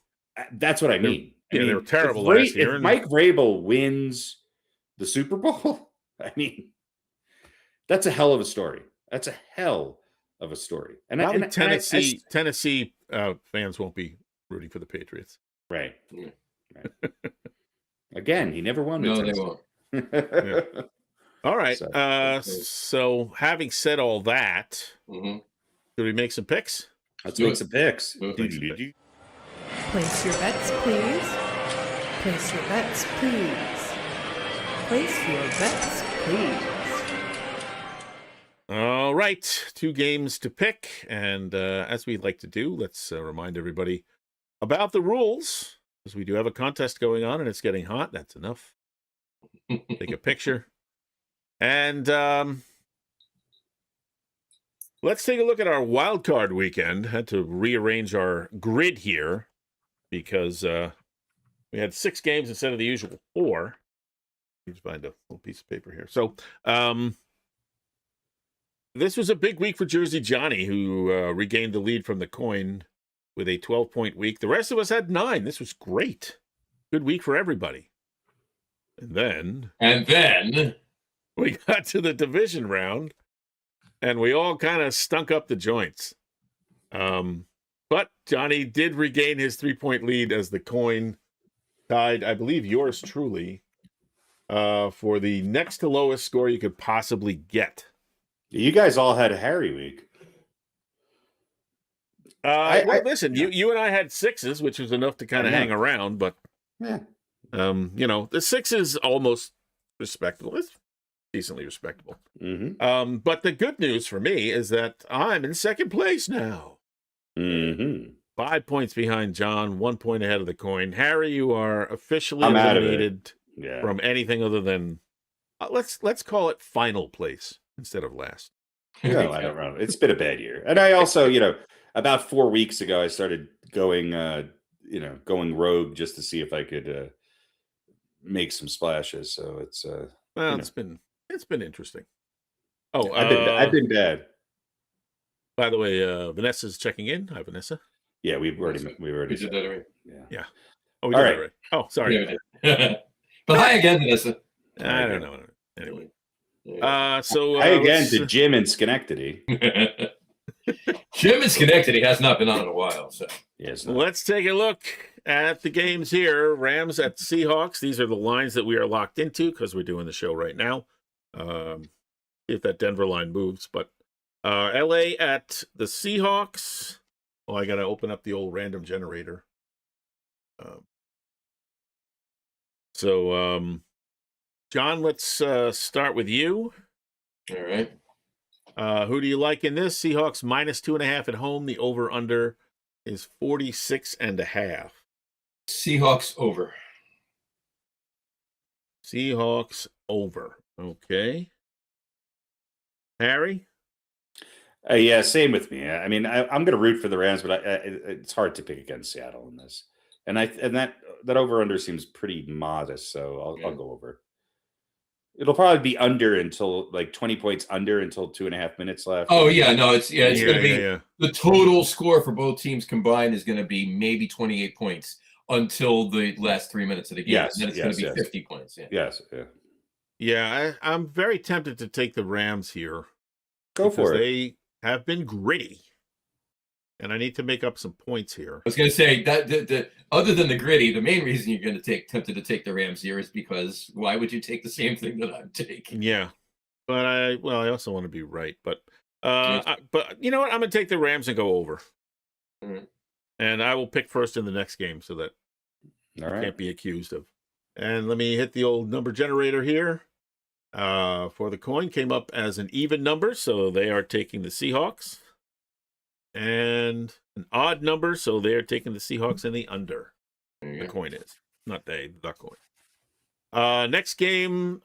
That's what I mean. They were terrible last year. If Mike Vrabel wins the Super Bowl, I mean, that's a hell of a story. That's a hell of a story. And Tennessee fans won't be rooting for the Patriots. Right. Right. Again, he never won. No, they won't. Yeah. All right. So having said all that, should we make some picks? Let's make some picks. Place your bets, please. Place your bets, please. Place your bets, please. All right. 2 games to pick. And as we like to do, let's remind everybody about the rules, because we do have a contest going on and it's getting hot. That's enough. Take a picture. And let's take a look at our wild card weekend. Had to rearrange our grid here because we had 6 games instead of the usual 4. Let me find a little piece of paper here. So this was a big week for Jersey Johnny, who regained the lead from the coin with a 12-point week. The rest of us had 9. This was great. Good week for everybody. And then we got to the division round, and we all kind of stunk up the joints. But Johnny did regain his 3-point lead as the coin tied, I believe, yours truly, for the next to lowest score you could possibly get. You guys all had a Harry week. Listen, you and I had 6s, which was enough to kind of hang around, but yeah. The 6 is almost respectable. It's decently respectable. Mm-hmm. But the good news for me is that I'm in second place now. Mm-hmm. 5 points behind John, 1 point ahead of the coin. Harry, you are officially eliminated from anything other than let's call it final place instead of last. No, I don't know. It's been a bad year, and I also, about 4 weeks ago, I started going rogue just to see if I could make some splashes. So it's it's been interesting. Oh, I've been bad. By the way, Vanessa's checking in. Hi, Vanessa. Yeah, we already did that already. Yeah. Oh, we did that already. Oh, sorry. Yeah, but hi again, Vanessa. I don't know. Anyway. Yeah. Hi again to Jim in Schenectady. Jim in Schenectady has not been on in a while. So yes. Let's take a look at the games here. Rams at Seahawks. These are the lines that we are locked into because we're doing the show right now. If that Denver line moves, but LA at the Seahawks. Well, I got to open up the old random generator. John, let's start with you. all right. Who do you like in this? Seahawks -2.5 at home. The over-under is 46.5. Seahawks over. Seahawks over. Okay. Harry? Yeah, same with me. I mean, I'm going to root for the Rams, but it's hard to pick against Seattle in this. And that over-under seems pretty modest, so I'll go over. It'll probably be under until 20 points under until 2.5 minutes left. Oh yeah, no, it's going to be the total score for both teams combined is going to be maybe 28 points until the last 3 minutes of the game. Yes, and then it's going to be 50 points. Yeah. Yes. Yeah. Yeah, I'm very tempted to take the Rams here. Go for it. They have been gritty, and I need to make up some points here. I was going to say that other than the gritty, the main reason you're going to tempted to take the Rams here is because why would you take the same thing that I'm taking? Yeah, but I also want to be right. But but you know what? I'm going to take the Rams and go over. All right. And I will pick first in the next game so that All I right. can't be accused of. And let me hit the old number generator here. For the coin, came up as an even number, so they are taking the Seahawks. And an odd number, so they are taking the Seahawks in the under. The coin is. Not the coin. Next game,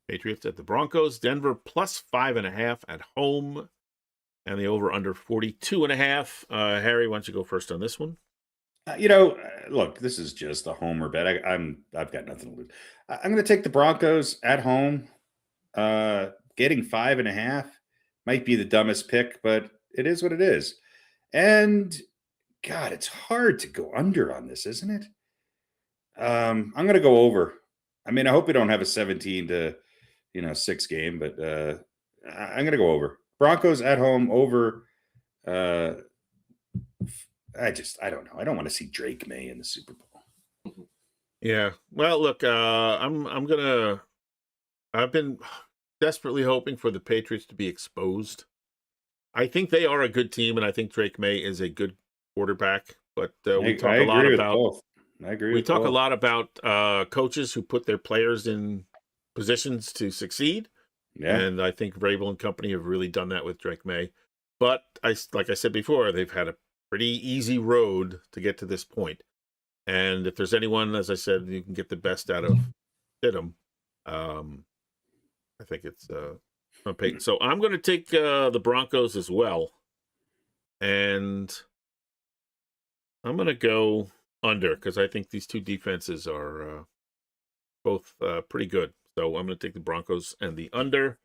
Patriots at the Broncos. Denver plus 5.5 at home. And the over-under 42.5. Harry, why don't you go first on this one? Look, this is just a homer bet. I've got nothing to lose. I'm going to take the Broncos at home. Getting 5.5 might be the dumbest pick, but it is what it is. And God, it's hard to go under on this, isn't it? I'm going to go over. I mean, I hope we don't have a 17-6 game, but I'm going to go over. Broncos at home over. I don't know. I don't want to see Drake May in the Super Bowl. Yeah. Well, look, I've been desperately hoping for the Patriots to be exposed. I think they are a good team, and I think Drake May is a good quarterback. But we talk a lot about. I agree. We talk a lot about coaches who put their players in positions to succeed. Yeah. And I think Vrabel and company have really done that with Drake May. But like I said before, they've had a pretty easy road to get to this point. And if there's anyone, as I said, you can get the best out of Stidham, I think it's Peyton. So I'm going to take the Broncos as well. And I'm going to go under because I think these two defenses are both pretty good. So I'm going to take the Broncos and the under.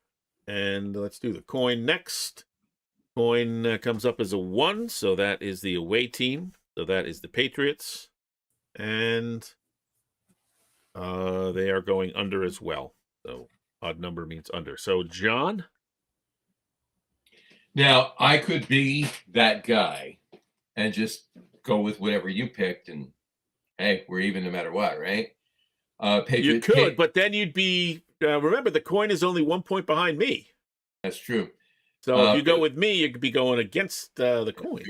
And let's do the coin next. Coin comes up as a 1, so that is the away team. So that is the Patriots. And they are going under as well. So odd number means under. So, John? Now, I could be that guy and just go with whatever you picked, and hey, we're even no matter what, right? You could, but then you'd be, remember, the coin is only 1 point behind me. That's true. So if you go with me, you could be going against the coin.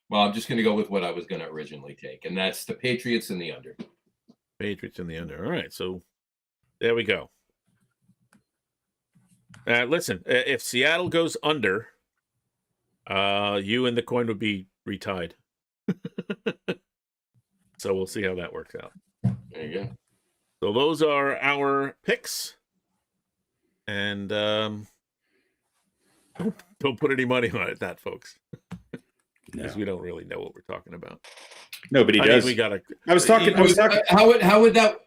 Well, I'm just going to go with what I was going to originally take, and that's the Patriots in the under. Patriots in the under. All right, so there we go. Listen, if Seattle goes under, you and the coin would be retied. So we'll see how that works out. There you go. So those are our picks. And don't put any money on it, folks. Because we don't really know what we're talking about. Nobody does. We gotta. I was talking. How would that?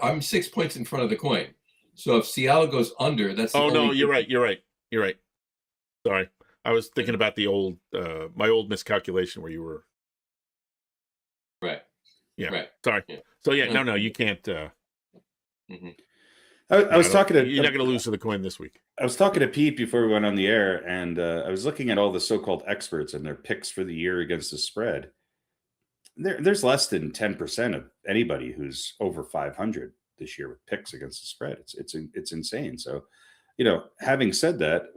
I'm 6 points in front of the coin. So if Seattle goes under, that's. No, you're right. Sorry, I was thinking about the old, my old miscalculation where you were. Right. Yeah. Right. Sorry. Yeah. So no, you can't. I was talking to. You're not going to lose to the coin this week. I was talking to Pete before we went on the air, and I was looking at all the so-called experts and their picks for the year against the spread. There's less than 10% of anybody who's over 500 this year with picks against the spread. It's insane. So, having said that,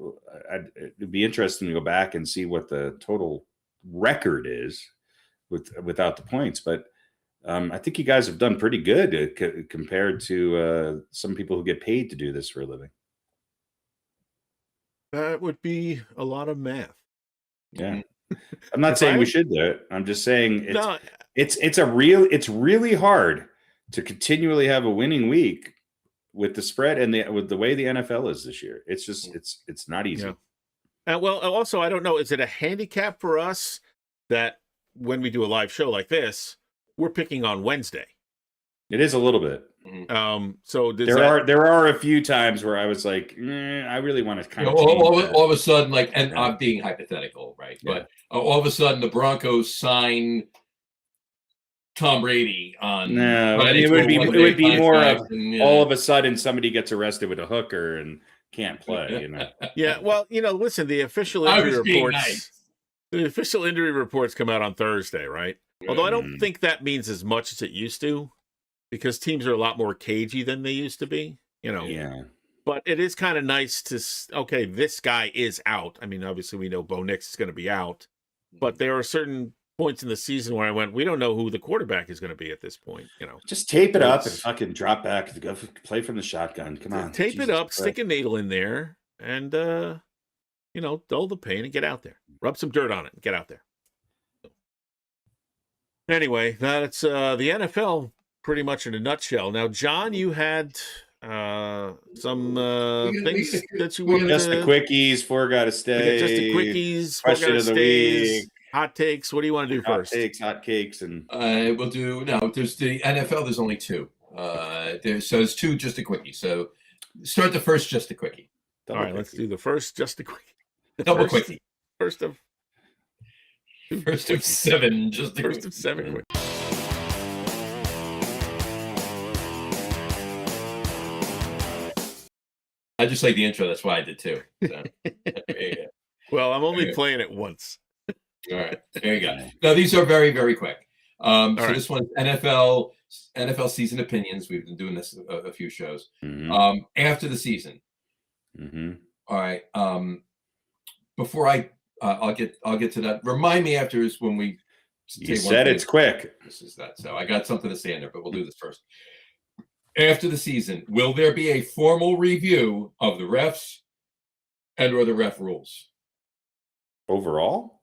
it'd be interesting to go back and see what the total record is without the points. But I think you guys have done pretty good compared to some people who get paid to do this for a living. That would be a lot of math. Yeah. I'm not saying we should do it. I'm just saying it's really hard to continually have a winning week with the spread and with the way the NFL is this year. It's just it's not easy. Yeah. Well, also, I don't know. Is it a handicap for us that when we do a live show like this, we're picking on Wednesday? It is a little bit. So there are a few times where I was like, I really want to kind of all of a sudden, and I'm being hypothetical, right? Yeah. But all of a sudden, the Broncos sign Tom Brady on. No, it would be more of all of a sudden somebody gets arrested with a hooker and can't play. Yeah. Well, listen, the official injury reports. Nice. The official injury reports come out on Thursday, right? Although I don't think that means as much as it used to, because teams are a lot more cagey than they used to be, Yeah. But it is kind of nice to, this guy is out. I mean, obviously we know Bo Nix is going to be out. But there are certain points in the season where I went, we don't know who the quarterback is going to be at this point. Just tape it up and It's- fucking drop back. Go play from the shotgun. Come on. Tape Jesus it up, Christ. stick a needle in there, and dull the pain and get out there. Rub some dirt on it and get out there. Anyway, that's the NFL pretty much in a nutshell. Now, John, you had some things that you wanted Just the to... quickies. Four got to stay. Just the quickies. Question of the week. Hot takes. What do you want to do first? Hot cakes, and we'll do there's the NFL. There's only two. There's two just a quickie. So start the first just a quickie. All right, let's do the first just a quickie. Double quickie. First of seven. Just the first of seven quickies. I just like the intro. That's why I did too. So, yeah. Well, I'm only Okay. playing it once. All right, there you go. Now these are very, very quick. So right. this one's NFL season opinions. We've been doing this a few shows. Mhm. After the season. Mhm. All right. Before I'll get to that. Remind me after is when we. You say one said thing. it's quick. This is that. So I got something to say in there, but we'll do this first. After the season, will there be a formal review of the refs and/or the ref rules Overall,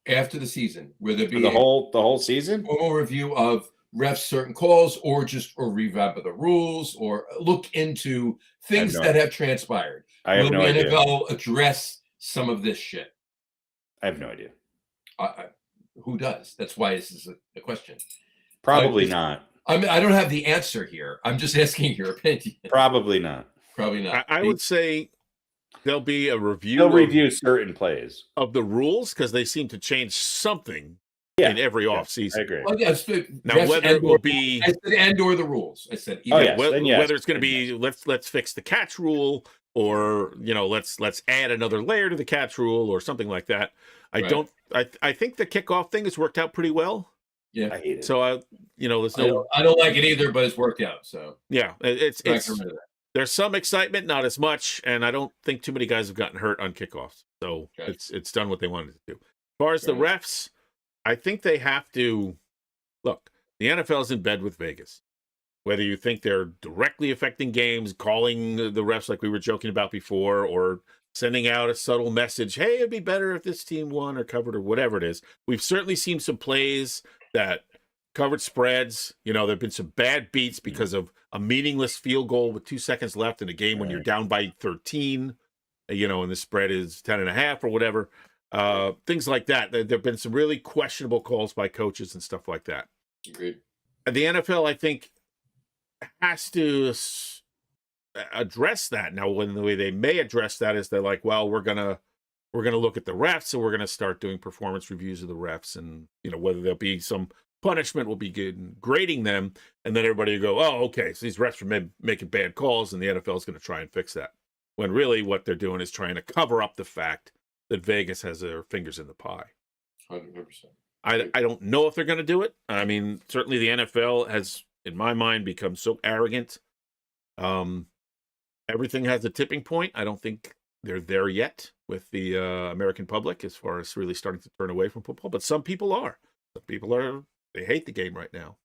after the season? Will there for be the a whole season? formal review of refs certain calls, or just a revamp of the rules, or look into things no that have transpired? I have Will no the idea. NFL address some of this shit? I have no idea. Who does? That's why this is a question. Probably it's- not. I mean, I don't have the answer here. I'm just asking your opinion. Probably not. Probably not. I would say there'll be a review. They'll review certain plays. of the rules because they seem to change something Yeah. in every I offseason. agree. Well, yes, Now, whether it will be I said and or the rules. I said Oh, either. yes. whether, then yes. whether it's going to be let's fix the catch rule, or let's add another layer to the catch rule, or something like that. Right. I think the kickoff thing has worked out pretty well. Yeah. I hate it. So there's no I don't like it either, but it's worked out. So it's I'm not getting rid of that. there's some excitement, not as much, and I don't think too many guys have gotten hurt on kickoffs. So Okay. it's done what they wanted to do. As far as the Right. refs, I think they have to look. The NFL's in bed with Vegas. Whether you think they're directly affecting games, calling the refs like we were joking about before, or sending out a subtle message, hey, it'd be better if this team won or covered or whatever it is. We've certainly seen some plays that covered spreads. There have been some bad beats because of a meaningless field goal with 2 seconds left in a game when you're down by 13, and the spread is 10.5 or whatever. Things like that. There have been some really questionable calls by coaches and stuff like that. Agreed. The NFL, I think, has to address that. Now, when the way they may address that is they're like, well, we're gonna look at the refs, and we're gonna start doing performance reviews of the refs, and whether there'll be some punishment, will be good in grading them, and then everybody will go, oh, okay, so these refs are making bad calls, and the NFL is going to try and fix that. When really what they're doing is trying to cover up the fact that Vegas has their fingers in the pie. 100%. I don't know if they're going to do it. I mean, certainly the NFL has, in my mind, become so arrogant. Everything has a tipping point. I don't think they're there yet with the American public as far as really starting to turn away from football. But some people are. Some people they hate the game right now.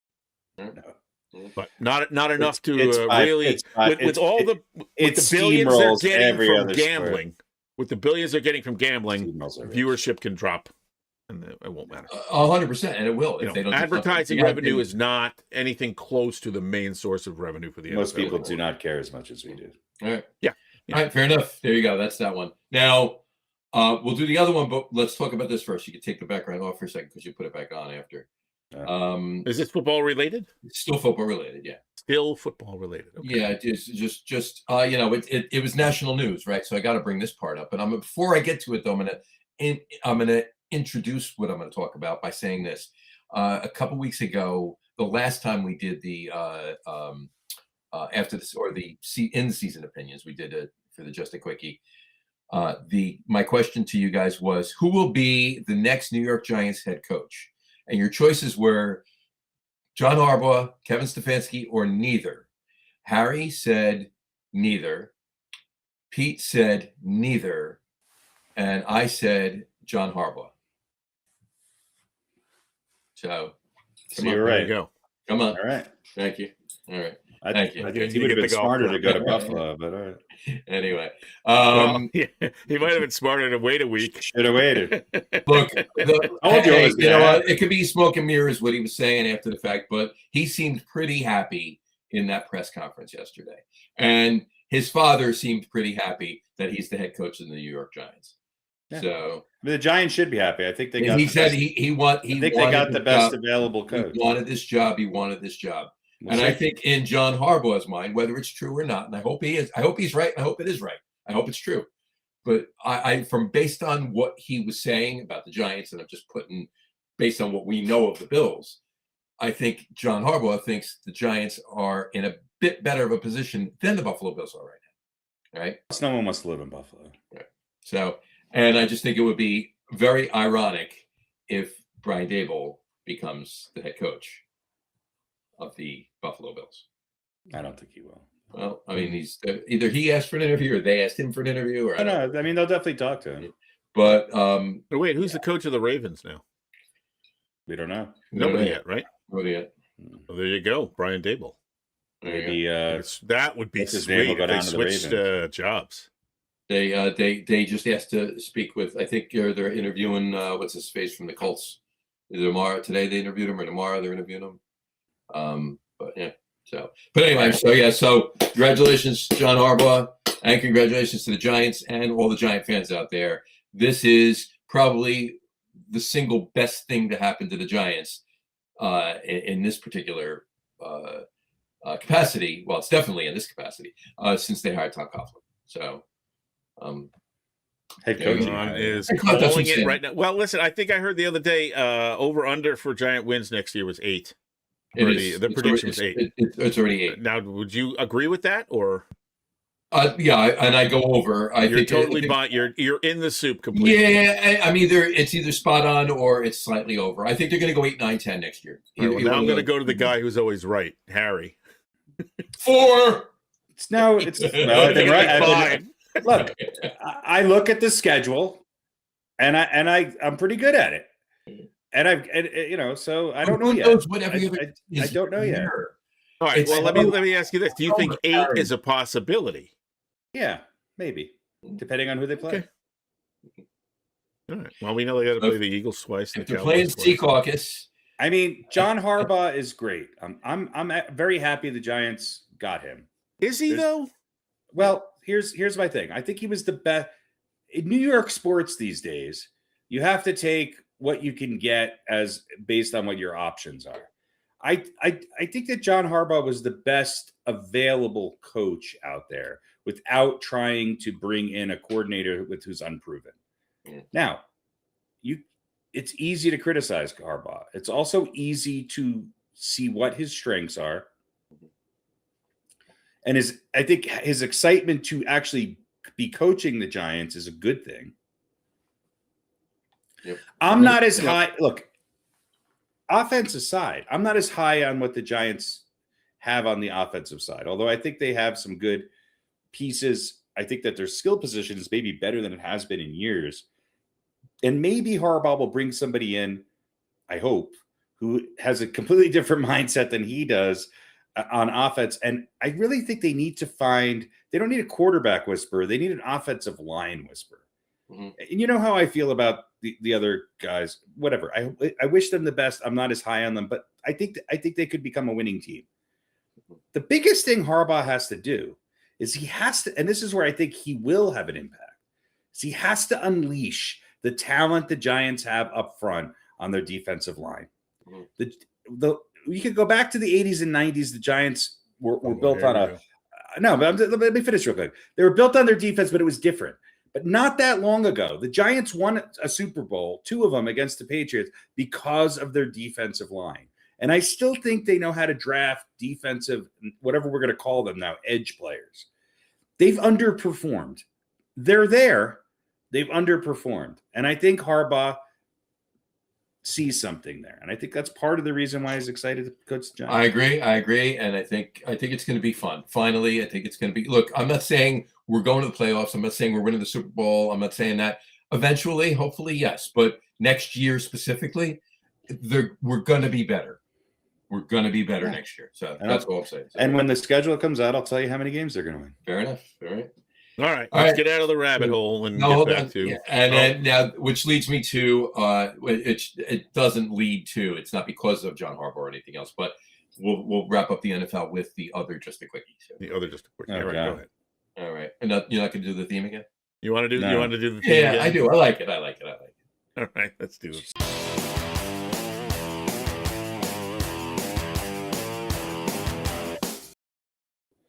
But not enough to really with all the billions they're getting from gambling. With the billions they're getting from gambling, viewership can drop. And it won't matter. 100%, and it will if they don't. Advertising revenue is not anything close to the main source of revenue for the Most NFL people anymore. do not care as much as we do. All right. Yeah. All right. Fair enough. There you go. That's that one. Now, we'll do the other one, but let's talk about this first. You can take the background off for a second because you put it back on after. Is this football related? It's still football related. Yeah. Still football related. Okay. Yeah. It's just it was national news, right? So I got to bring this part up. And before I get to it, though, I'm gonna introduce what I'm going to talk about by saying this. A couple weeks ago, the last time we did the after this, or the in season opinions, we did it for the Just a Quickie. My question to you guys was, who will be the next New York Giants head coach? And your choices were John Harbaugh, Kevin Stefanski, or neither. Harry said neither. Pete said neither. And I said John Harbaugh. So So you're There right. you go. come on. All right. Thank you. All right. I Thank you. think You he would have get been the golf smarter to club. go to Buffalo, but all right. Anyway, Well, yeah, he might have been smarter to wait a week. Should have waited. look, told you it was you know gonna what? happen. It could be smoke and mirrors what he was saying after the fact, but he seemed pretty happy in that press conference yesterday, and his father seemed pretty happy that he's the head coach of the New York Giants. Yeah. So I mean, the Giants should be happy. I think they got. he the said best, he I think they got the best available coach. He wanted this job. He wanted this job. We'll And see. I think in John Harbaugh's mind, whether it's true or not, and I hope he is, I hope he's right. I hope it is right. I hope it's true. But I from based on what he was saying about the Giants, and I'm just putting based on what we know of the Bills, I think John Harbaugh thinks the Giants are in a bit better of a position than the Buffalo Bills are right now. Right? No one wants to live in Buffalo. Right. So, and I just think it would be very ironic if Brian Daboll becomes the head coach of the Buffalo Bills. I don't think he will. Well, I mean, he's either he asked for an interview or they asked him for an interview, or I know. I mean, they'll definitely talk to him. But But wait, who's the coach of the Ravens now? We don't know. Nobody yet, right? Nobody yet. Well, there you go, Brian Dable. Maybe That would be what's his name will sweet go if they down to the switched jobs. They just asked to speak with. I think they're interviewing what's his face from the Colts. Either tomorrow, today they interviewed him, or tomorrow they're interviewing him. But yeah. So, but anyway, so congratulations, John Harbaugh, and congratulations to the Giants and all the Giant fans out there. This is probably the single best thing to happen to the Giants in this particular capacity. Well, it's definitely in this capacity since they hired Tom Coughlin. So, head coach Ron is That's what I'm calling it saying. right now. Well, listen, I think I heard the other day over under for Giant wins next year was 8. it Or is. the prediction was 8. It's already 8. Now, would you agree with that, or Yeah, and I go over. you're totally you're in the soup completely? Yeah, I'm it's either spot on or it's slightly over. I think they're going to go 8, 9, 10 next year. All right, well, now I'm going to go to the guy who's always right, Harry. 4. It's no. It's well, I've been right. Fine. Look, I look at the schedule, and I'm pretty good at it. And so I don't know yet. I don't know yet. All right. Well, let me ask you this: do you think 8 is a possibility? Yeah, maybe, depending on who they play. Okay. All right. Well, we know they got to play the Eagles twice. And If the they're playing Cowboys twice. Seahawks, I mean, John Harbaugh is great. I'm very happy the Giants got him. Is he though? Well, here's my thing. I think he was the best in New York sports these days. You have to take what you can get as based on what your options are. I think that John Harbaugh was the best available coach out there without trying to bring in a coordinator who's unproven. Now, it's easy to criticize Harbaugh. It's also easy to see what his strengths are. And I think his excitement to actually be coaching the Giants is a good thing. Yep. I'm not as high. Look, offense aside, I'm not as high on what the Giants have on the offensive side. Although I think they have some good pieces. I think that their skill position is maybe better than it has been in years. And maybe Harbaugh will bring somebody in, I hope, who has a completely different mindset than he does on offense. And I really think they need to they don't need a quarterback whisperer. They need an offensive line whisperer. Mm-hmm. And you know how I feel about the other guys, whatever. I wish them the best. I'm not as high on them, but I think they could become a winning team. The biggest thing Harbaugh has to do is he has to, and this is where I think he will have an impact, is he has to unleash the talent the Giants have up front on their defensive line. Mm-hmm. You could go back to the 80s and 90s. The Giants were built on let me finish real quick. They were built on their defense, but it was different. But not that long ago, the Giants won a Super Bowl, 2 of them against the Patriots, because of their defensive line. And I still think they know how to draft defensive, whatever we're going to call them now, edge players. They've underperformed. They're there. They've underperformed. And I think Harbaugh sees something there. And I think that's part of the reason why he's excited to coach the Giants. I agree. And I think it's going to be fun. Finally, I think it's going to be, look, I'm not saying we're going to the playoffs. I'm not saying we're winning the Super Bowl. I'm not saying that. Eventually, hopefully, yes. But next year specifically, we're going to be better. We're going to be better Yeah. next year. So And that's all I'm saying. So, And when the schedule comes out, I'll tell you how many games they're going to win. fair enough. All right. All right, All let's right. get out of the rabbit hole and No, get hold back on. to. Yeah. And then now, which leads me to it doesn't lead to. It's not because of John Harbaugh or anything else, but we'll wrap up the NFL with the other just a quickie. So. The other just a quick. Oh, All right, God. go ahead. All right. And you're not going to do the theme again? You want to do? No. You want to do the theme Yeah, again? I do. I like it. All right, let's do it.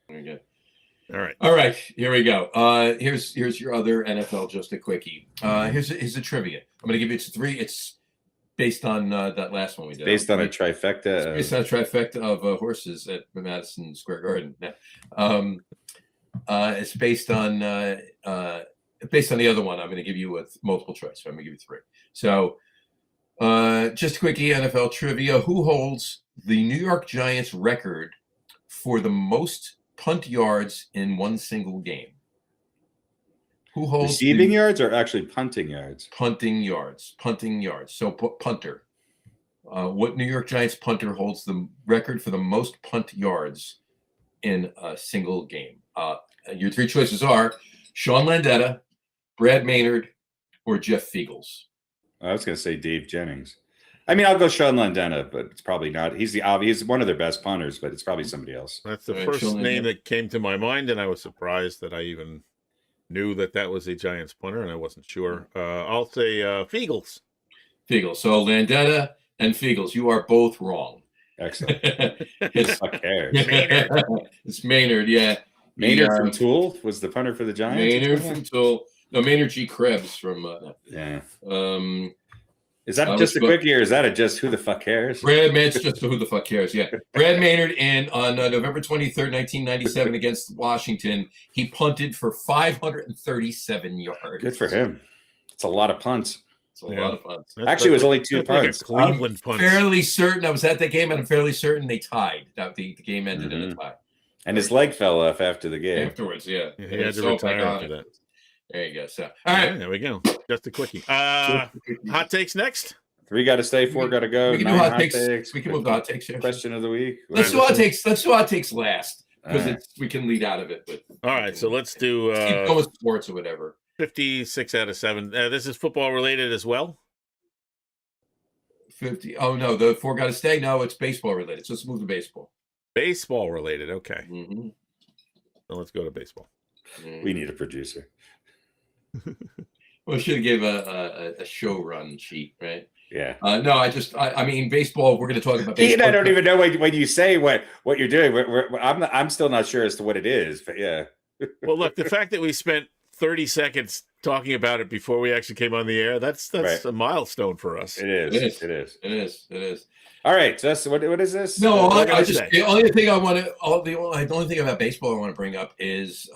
Very good. All right. Here we go. Here's your other NFL just a quickie. Here's a trivia. I'm going to give you three. It's based on that last one we did. Based on a trifecta. It's based on a trifecta of horses at Madison Square Garden. It's based on the other one. I'm going to give you with multiple choice. So I'm going to give you three. So just a quickie NFL trivia. Who holds the New York Giants record for the most punt yards in one single game? Who holds Receiving yards or actually punting yards? Punting yards. So punter. What New York Giants punter holds the record for the most punt yards in a single game? Your three choices are Sean Landeta, Brad Maynard, or Jeff Fiegels. I was going to say Dave Jennings. I mean, I'll go Sean Landeta, but it's probably not. He's one of their best punters, but it's probably somebody else. That's the All right, first Sean name Landeta. that came to my mind, and I was surprised that I even knew that was a Giants punter, and I wasn't sure. I'll say Fiegels. So Landeta and Fiegels, you are both wrong. Excellent. It's Fuck cares. It's Maynard, yeah. Maynard from Tool was the punter for the Giants. Maynard from Tool. No, Maynard G. Krebs from. Yeah. Is Is that just a quickie, or is that a just who the fuck cares? Brad Maynard's just who the fuck cares? Yeah, Brad Maynard on November 23rd, 1997, against Washington, he punted for 537 yards. Good for him. It's a lot of punts. It's a lot of punts. Actually, it was only two That's like a punts. Cleveland punt. Fairly certain I was at that game, and I'm fairly certain they tied. The game ended in a tie. And his leg fell off after the game. Afterwards, yeah. Yeah, he had to retire after that. There you go. So, all right. Yeah, there we go. Just a quickie. Hot takes next. 3 got to stay, 4 got to go. We can do 9 hot takes. We can move to hot takes. Question of the week. Let's do hot takes. Let's do hot takes last because All right. we can lead out of it. But All right, so let's do keep going with sports or whatever. 56 out of 7. This is football related as well. 50. Oh no, the 4 got to stay. No, it's baseball related. So let's move to baseball. Baseball related. Okay. Mm-hmm. So let's go to baseball. We need a producer. Well, we should give a show run sheet, right? Yeah. No, I mean, baseball. We're going to talk about baseball. Ian, I don't even know when you say what you're doing. I'm still not sure as to what it is, but yeah. Well, look, the fact that we spent 30 seconds talking about it before we actually came on the air, that's Right. a milestone for us. It is. It is. All right, Justin, what is this? No, say? the only thing I want to, the only thing about baseball I want to bring up is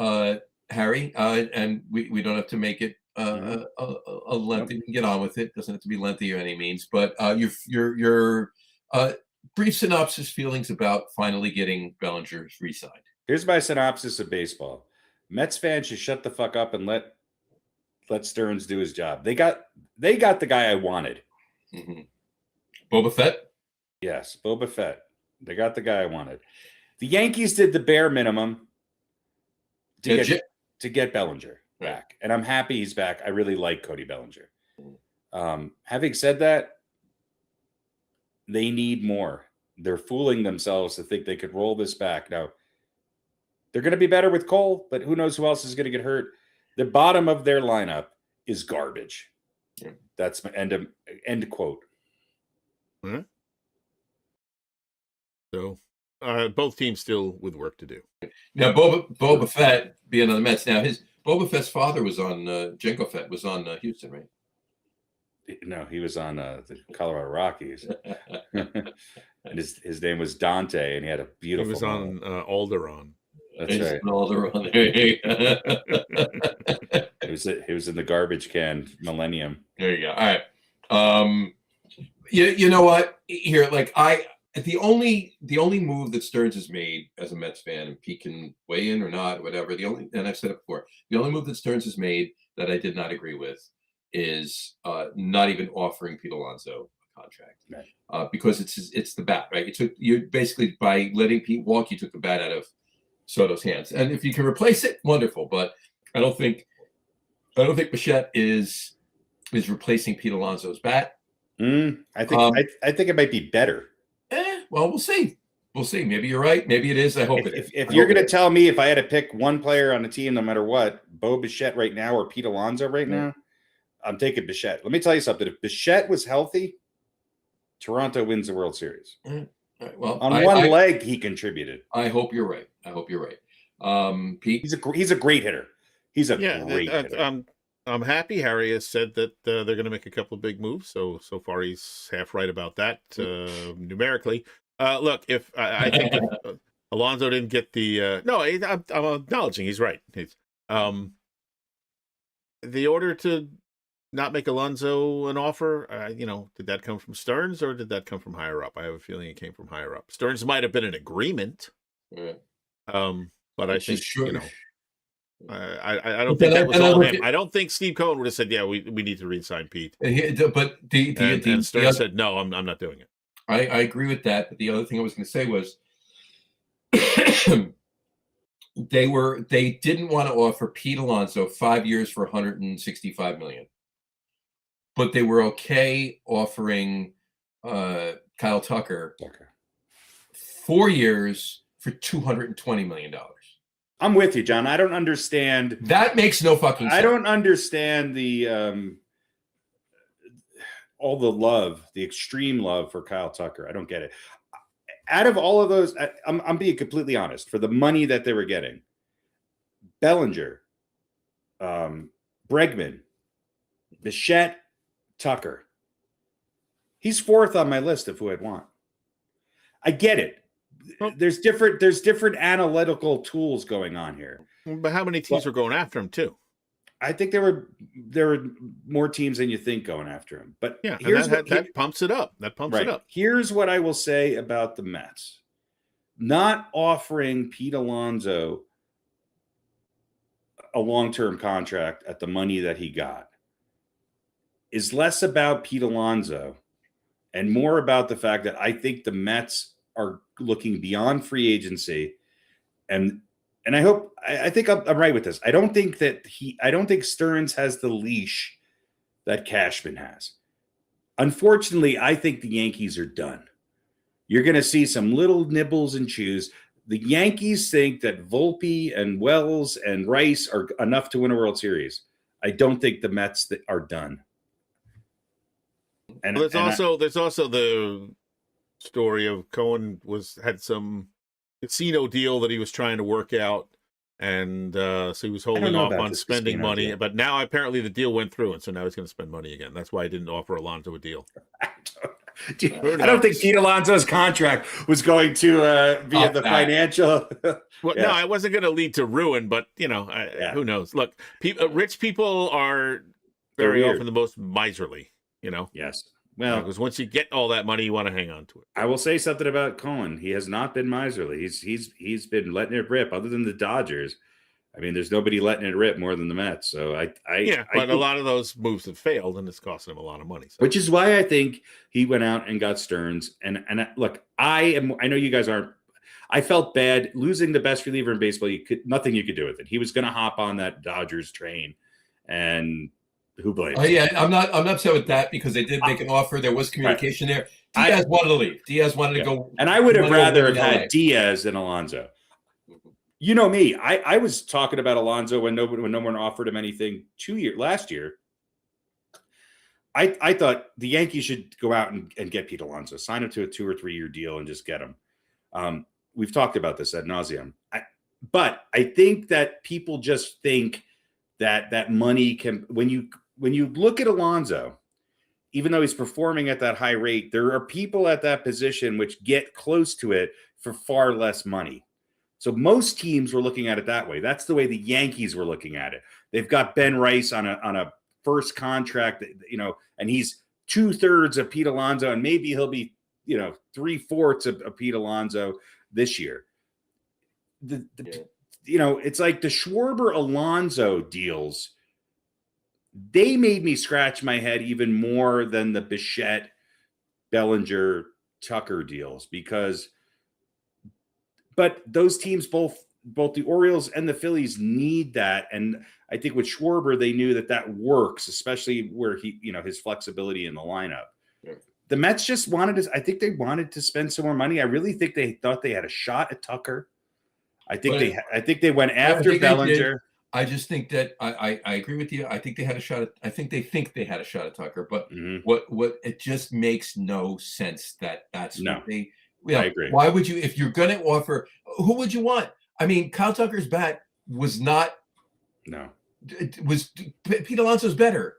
Harry, and we don't have to make it a lengthy. We can get on with it. Doesn't have to be lengthy or any means. But your brief synopsis feelings about finally getting Bellinger re-signed. Here's my synopsis of baseball. Mets fans should shut the fuck up and let Stearns do his job. They got the guy I wanted. Mm-hmm. Boba Fett. Yes, Boba Fett. They got the guy I wanted. The Yankees did the bare minimum to get Bellinger back, and I'm happy he's back. I really like Cody Bellinger. Having said that, they need more. They're fooling themselves to think they could roll this back. Now, they're going to be better with Cole, but who knows who else is going to get hurt. The bottom of their lineup is garbage. Yeah. That's my end quote. Mm-hmm. So both teams still with work to do. Now, Boba Fett being on the Mets. Now, Boba Fett's father was on Jango Fett was on Houston, right? No, he was on the Colorado Rockies. And his name was Dante, and he had a beautiful. He was on Alderaan. That's right. Alderaan. He was in the garbage can Millennium. There you go. All right. You know what? Here, the only move that Stearns has made as a Mets fan, and Pete can weigh in or not, whatever. And I've said it before, the only move that Stearns has made that I did not agree with is not even offering Pete Alonso a contract. Right. Because it's the bat, right? You basically, by letting Pete walk, you took the bat out of Soto's hands. And if you can replace it, wonderful. But I don't think Bichette is replacing Pete Alonso's bat. I think it might be better. Well, we'll see. We'll see. Maybe you're right. Maybe it is. I hope it is. If you're going to tell me if I had to pick one player on the team, no matter what, Bo Bichette right now or Pete Alonso right now, I'm taking Bichette. Let me tell you something. If Bichette was healthy, Toronto wins the World Series. Right. Well, on one leg, he contributed. I hope you're right. Pete, he's a great hitter. He's a great hitter. I'm happy. Harry has said that they're going to make a couple of big moves. So far, he's half right about that numerically. Look, if I think that Alonso didn't get the I'm acknowledging he's right. The order to not make Alonso an offer, did that come from Stearns or did that come from higher up? I have a feeling it came from higher up. Stearns might have been in agreement, but I think I don't think that was all him. I don't think Steve Cohen would have said, "Yeah, we need to re-sign Pete." But and Stearns said, "No, I'm not doing it." I agree with that. But the other thing I was going to say was they didn't want to offer Pete Alonso 5 years for $165 million, but they were okay offering Kyle Tucker 4 years for $220 million. I'm with you, John. I don't understand. That makes no fucking sense. I don't understand the all the love, the extreme love for Kyle Tucker. I don't get it. Out of all of those, I'm being completely honest. For the money that they were getting, Bellinger, Bregman, Bichette, Tucker. He's fourth on my list of who I'd want. I get it. There's different analytical tools going on here. But how many teams were going after him too? I think there were more teams than you think going after him. But yeah, that pumps it up. That pumps it up. Here's what I will say about the Mets. Not offering Pete Alonso a long-term contract at the money that he got is less about Pete Alonso and more about the fact that I think the Mets are looking beyond free agency and I think I'm right with this. I don't think Stearns has the leash that Cashman has. Unfortunately, I think the Yankees are done. You're going to see some little nibbles and chews. The Yankees think that Volpe and Wells and Rice are enough to win a World Series. I don't think the Mets are done. And there's also the story of Cohen had some casino deal that he was trying to work out, and so he was holding off on spending money. But now apparently the deal went through, and so now he's going to spend money again. That's why I didn't offer Alonso a deal. I don't think Pete Alonso's contract was going to be at the financial. No, I wasn't going to lead to ruin, but who knows? Look, rich people are very often the most miserly. Yes. Well, because once you get all that money, you want to hang on to it. I will say something about Cohen. He has not been miserly. He's been letting it rip. Other than the Dodgers, I mean, there's nobody letting it rip more than the Mets. So but a lot of those moves have failed, and it's costing him a lot of money. So. Which is why I think he went out and got Stearns. And look, I know you guys aren't. I felt bad losing the best reliever in baseball. Nothing you could do with it. He was going to hop on that Dodgers train, and. Who blames? I'm not upset with that because they did make an offer. There was communication there. Diaz wanted to leave. Diaz wanted to go. And I would have rather have had Diaz than Alonso. You know me. I was talking about Alonso when no one offered him anything last year. I thought the Yankees should go out and get Pete Alonso, sign him to a 2 or 3 year deal and just get him. We've talked about this ad nauseum. But I think that people just think that money can when you look at Alonso, even though he's performing at that high rate, there are people at that position which get close to it for far less money. So most teams were looking at it that way. That's the way the Yankees were looking at it. They've got Ben Rice on a first contract, and he's 2/3 of Pete Alonso, and maybe he'll be, 3/4 of Pete Alonso this year. It's like the Schwarber Alonso deals. They made me scratch my head even more than the Bichette Bellinger, Tucker deals but those teams, both the Orioles and the Phillies, need that. And I think with Schwarber, they knew that works, especially where his flexibility in the lineup. Yeah. The Mets just I think they wanted to spend some more money. I really think they thought they had a shot at Tucker. I think they went after Bellinger. I just think that I agree with you. I think they had a shot I think they had a shot at Tucker, but what it just makes no sense that's what they. I agree. Why would you, if you're going to offer, who would you want? I mean, Kyle Tucker's bat was not. No. It was Pete Alonso's better.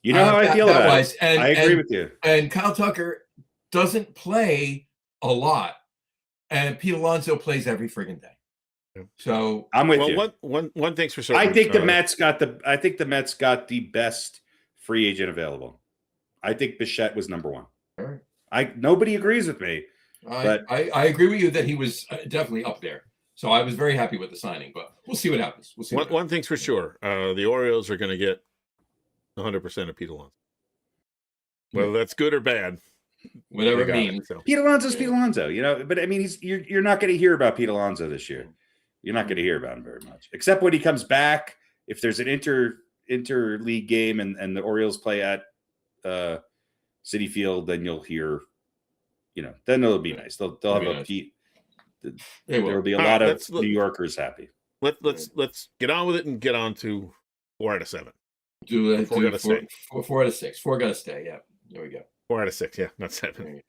You know how I feel about it. I agree with you. And Kyle Tucker doesn't play a lot, and Pete Alonso plays every friggin' day. So I'm with you. One thing's for certain. I think the Mets got the best free agent available. I think Bichette was number one. All right. Nobody agrees with me. But I agree with you that he was definitely up there. So I was very happy with the signing, but we'll see what happens. One thing's for sure. The Orioles are going to get 100% of Pete Alonso. Whether that's good or bad. Whatever it means. Pete Alonso's Pete Alonso, but I mean, you're not going to hear about Pete Alonso this year. You're not going to hear about him very much, except when he comes back. If there's an interleague game and the Orioles play at Citi Field, then you'll hear, then it'll be nice. They'll have a Pete. There will be a lot of New Yorkers happy. Let's get on with it and get on to 4 out of 7. Four out of 6. 4 got to stay. Yeah, there we go. 4 out of 6. Yeah, not 7.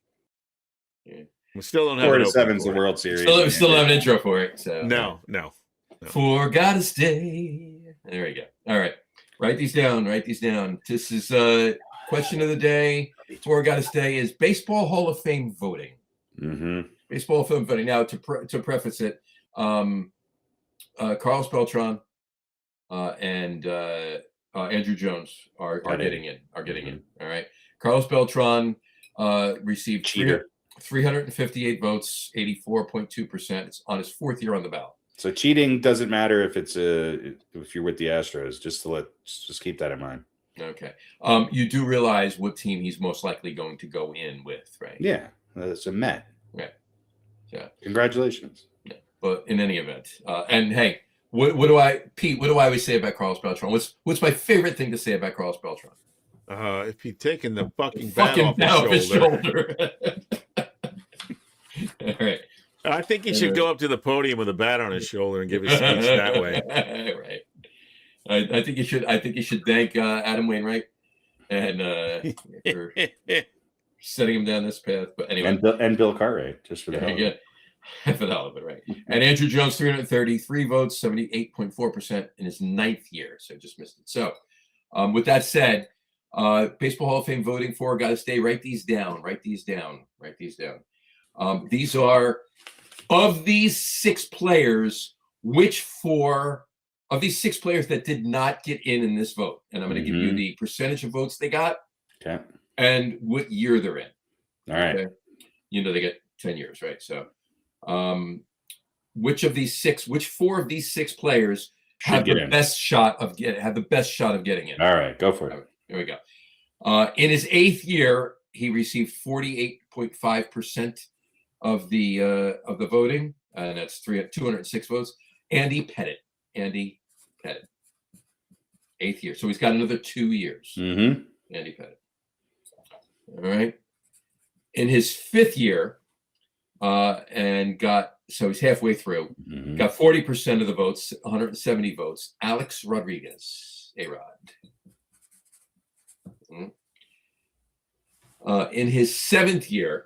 Yeah. We still don't have 4 out of 7's the World Series. Still don't have an intro for it. So no. 4 gotta stay. There we go. All right, write these down. This is question of the day. 4 gotta stay is Baseball Hall of Fame voting. Mm-hmm. Baseball Hall of Fame voting. Now to preface it, Carlos Beltran and Andrew Jones are getting in. All right. Carlos Beltran received 358 votes, 84.2%. It's on his 4th year on the ballot. So cheating doesn't matter if you're with the Astros. Just keep that in mind. Okay. You do realize what team he's most likely going to go in with, right? Yeah, that's a Met. Right. Yeah. Congratulations. Yeah. But in any event, and hey, what do I always say about Carlos Beltran? What's my favorite thing to say about Carlos Beltran? If he'd taken the fucking bat off his shoulder. All right. I think he should go up to the podium with a bat on his shoulder and give his speech that way. Right. I think you should. I think you should thank Adam Wainwright and for setting him down this path. But anyway, and Bill Cartwright, just for the hell of it. For the hell of it, right? And Andrew Jones, 333 votes, 78.4% in his 9th year, so just missed it. So, with that said, Baseball Hall of Fame voting for got to stay. Write these down. These are of these 6 players. Which 4 of these 6 players that did not get in this vote? And I'm going to give you the percentage of votes they got, okay, and what year they're in. All right. Okay? They get 10 years, right? So, which 4 of these 6 players have the best shot of getting in? All right, go for it. Here we go. In his 8th year, he received 48.5% of the voting, and that's 206 votes. Andy Pettit, 8th year. So he's got another 2 years. Mm-hmm. Andy Pettit. All right. In his 5th year, so he's halfway through. Mm-hmm. Got 40% of the votes, 170 votes. Alex Rodriguez, A-Rod. In his 7th year,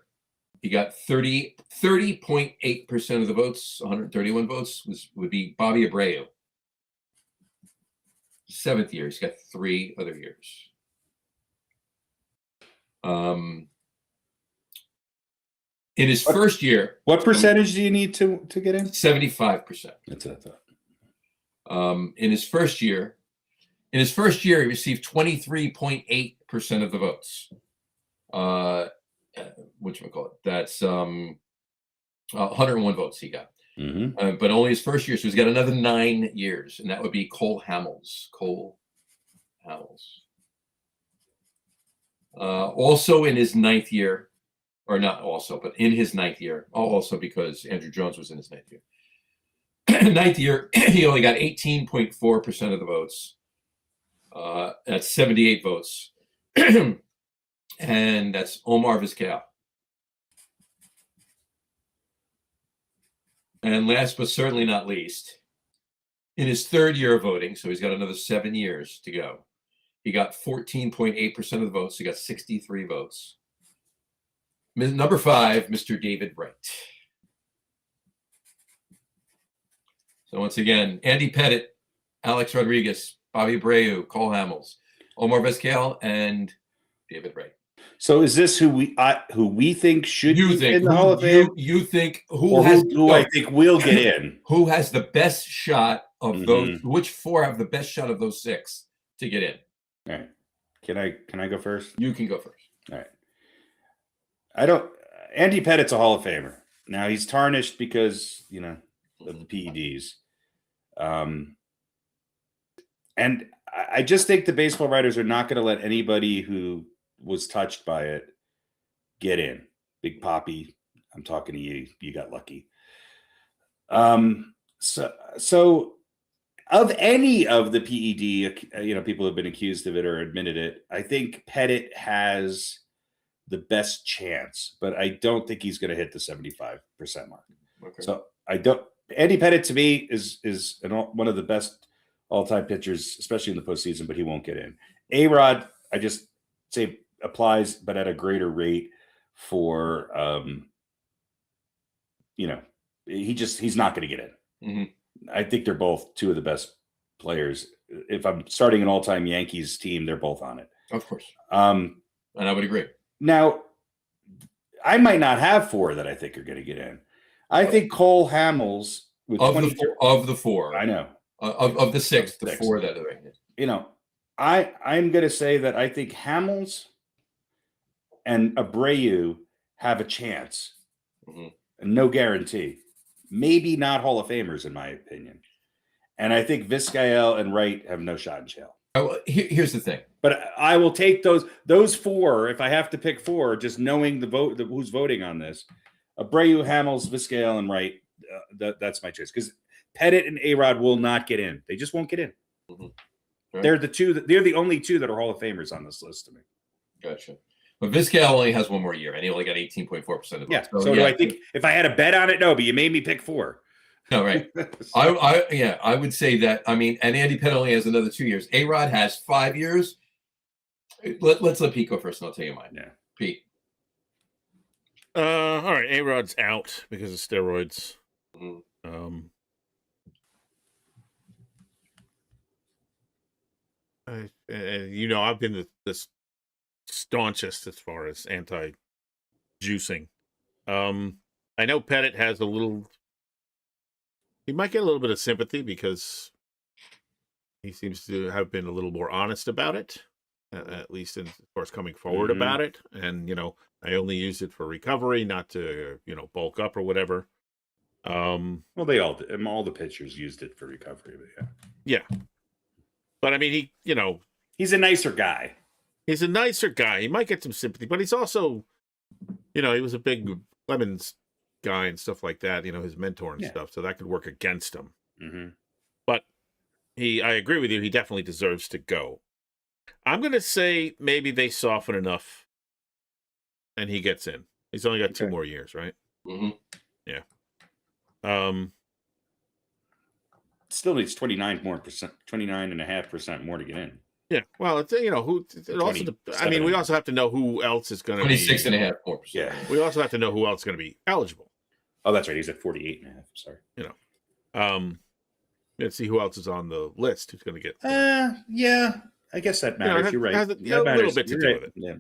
he got 30.8% of the votes, 131 votes, would be Bobby Abreu. 7th year, he's got 3 other years. In his first year, what percentage do you need to get in? 75%. That's what I thought. In his first year, he received 23.8% of the votes. Whatchamacallit? That's 101 votes he got. Mm-hmm. But only his first year, so he's got another 9 years, and that would be Cole Hamels. Also in his 9th year, or not also, but in his ninth year. Also because Andrew Jones was in his ninth year. Ninth year, he only got 18.4% of the votes. That's 78 votes. And that's Omar Vizquel. And last but certainly not least, in his third year of voting, so he's got another 7 years to go, he got 14.8% of the votes. He got 63 votes. Number 5, Mr. David Wright. So once again, Andy Pettit, Alex Rodriguez, Bobby Abreu, Cole Hamels, Omar Vizquel, and David Wright. So is this who we think should be in the Hall of Fame? You think who I think will get in? Who has the best shot of those? Which 4 have the best shot of those 6 to get in? All right. Can I go first? You can go first. All right. Andy Pettit's a Hall of Famer. Now he's tarnished because, of the PEDs. And I just think the baseball writers are not going to let anybody who was touched by it get in. Big Poppy, I'm talking to you. You got lucky. So of any of the PED, people have been accused of it or admitted it, I think Pettit has the best chance, but I don't think he's going to hit the 75% mark. Okay. So Andy Pettit to me is one of the best all-time pitchers, especially in the postseason, but he won't get in. A-Rod, I just say applies, but at a greater rate for, he's not going to get in. Mm-hmm. I think they're both 2 of the best players. If I'm starting an all-time Yankees team, they're both on it. Of course. And I would agree. Now, I might not have 4 that I think are going to get in. I think Cole Hamels with of the 4. I know. Of the 6, the 4 that are in. I'm going to say that I think Hamels and Abreu have a chance. Mm-hmm. No guarantee. Maybe not Hall of Famers, in my opinion. And I think Vizquel and Wright have no shot in jail. Here's the thing. But I will take those 4, if I have to pick 4, just knowing who's voting on this. Abreu, Hamels, Vizquel, and Wright. That's my choice. Because Pettit and A-Rod will not get in. They just won't get in. Mm-hmm. Right. They're the only 2 that are Hall of Famers on this list to me. Gotcha. But Vizquel only has 1 more year, and he only got 18.4% of the votes. Yeah. So do I think if I had a bet on it? No, but you made me pick 4. No, right. I would say that. I mean, and Andy Pettit only has another 2 years. A-Rod has 5 years. Let's let Pete go first, and I'll tell you mine. Yeah, Pete. All right, A-Rod's out because of steroids. Mm-hmm. I've been the staunchest as far as anti-juicing. I know Pettit has he might get a little bit of sympathy because he seems to have been a little more honest about it, at least as far as coming forward about it. And, I only used it for recovery, not to, bulk up or whatever. Well, they all the pitchers used it for recovery, but yeah. But I mean, he's a nicer guy. He's a nicer guy. He might get some sympathy, but he's also, he was a big Lemons guy and stuff like that, his mentor and stuff. So that could work against him. Mm-hmm. But I agree with you. He definitely deserves to go. I'm going to say maybe they soften enough and he gets in. He's only got 2 more years, right? Mm-hmm. Yeah. Still needs 29.5% more to get in. Yeah. Well, it's we also have to know who else is going to be 26.5%. Yeah. We also have to know who else is going to be eligible. Oh, that's right. He's at 48.5. Sorry. Let's see who else is on the list who's going to get. Yeah. I guess that matters. You're right. Has a little bit to do with it. Yeah.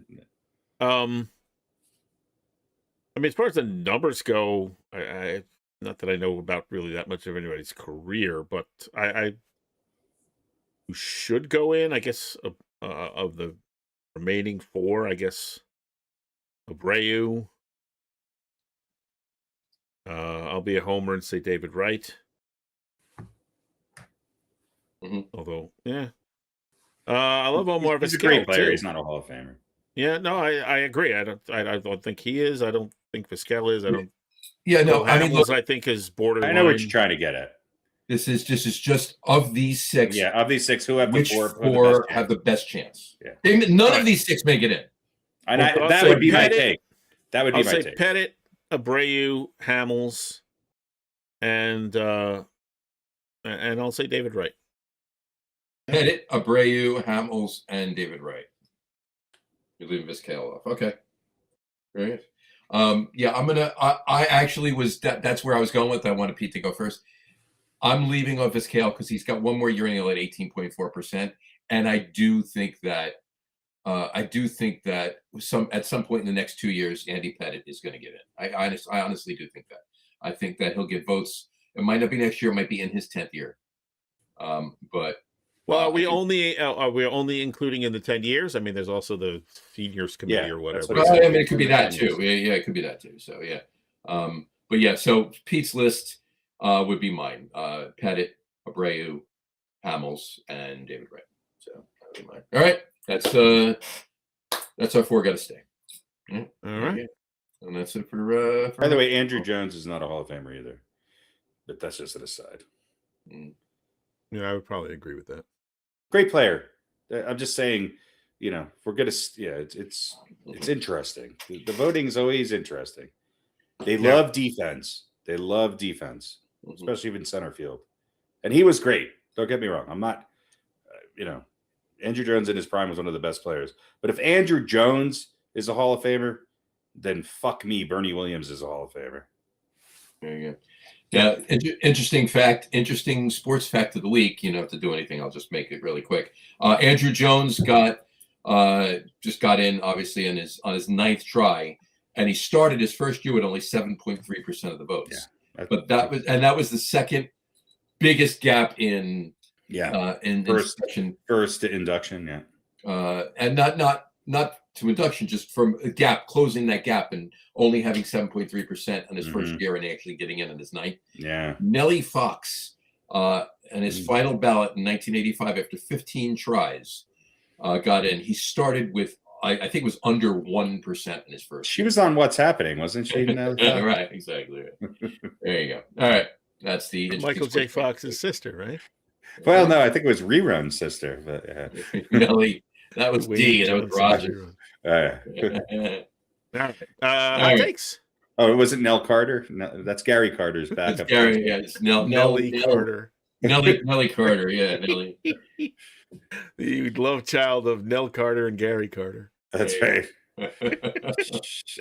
As far as the numbers go, I not that I know about really that much of anybody's career, but I who should go in, I guess, of the remaining 4, I guess, Abreu. I'll be a homer and say David Wright. Mm-hmm. Although, I love Omar Vizquel. He's a great player. Too. He's not a Hall of Famer. Yeah, no, I agree. I don't think he is. I don't think Vizquel is. I don't. Yeah, no, I mean, Hamels, look, I think is borderline. I know what you're trying to get at. this is just of these 6. Yeah, of these 6, who have the Which 4 4 have the best chance? Yeah. None of these 6 make it in. And I'll that say would be my Pettit. take. That would be I'll my say take. Pettit, Abreu, Hamels, and I'll say David Wright. Pettit, Abreu, Hamels, and David Wright. You're leaving Vizquel off. Okay. Very good. Yeah, I actually was, that's where I was going with. I wanted Pete to go first. I'm leaving off Vizquel because he's got one more year and he'll at 18.4%. And I do think that at some point in the next 2 years, Andy Pettit is going to get in. I honestly do think that. I think that he'll get votes. It might not be next year. It might be in his 10th year. But well, are we only including in the 10 years? I mean, there's also the seniors committee or whatever. what I mean, it could be that too. Yeah, it could be that too. So yeah. But yeah, so Pete's list would be mine. Pettit, Abreu, Hamels, and David Wright. So that would be mine. All right. That's our 4 got to stay. All right. And that's it for By the way, Andrew Jones is not a Hall of Famer either. But that's just an aside. Yeah, I would probably agree with that. Great player. I'm just saying, if we're gonna, it's interesting. The voting is always interesting. They love defense. They love defense, especially even center field. And he was great. Don't get me wrong. I'm not, Andrew Jones in his prime was one of the best players. But if Andrew Jones is a Hall of Famer, then fuck me, Bernie Williams is a Hall of Famer. There you go. Yeah, interesting sports fact of the week. You don't have to do anything. I'll just make it really quick. Andrew Jones just got in, obviously, on his 9th try, and he started his first year with only 7.3% of the votes. Yeah, but that was the second biggest gap in first to induction. Yeah, and not to induction, just from a gap, closing that gap and only having 7.3% in his first year and actually getting in his 9th. Yeah. Nellie Fox, and his final ballot in 1985, after 15 tries, got in. He started with, I think it was under 1% in his first. She was on What's Happening, wasn't she? Right, exactly. There you go. All right. That's the Michael J. Fox's sister, right? Well, no, I think it was Rerun's sister. But, Nellie. That was D, and that was Roger. All right. Takes. Oh, it wasn't Nell Carter? No, that's Gary Carter's backup. Gary, yeah, it's Nellie Carter. Nellie Carter, yeah, Nellie. The love child of Nell Carter and Gary Carter. That's right.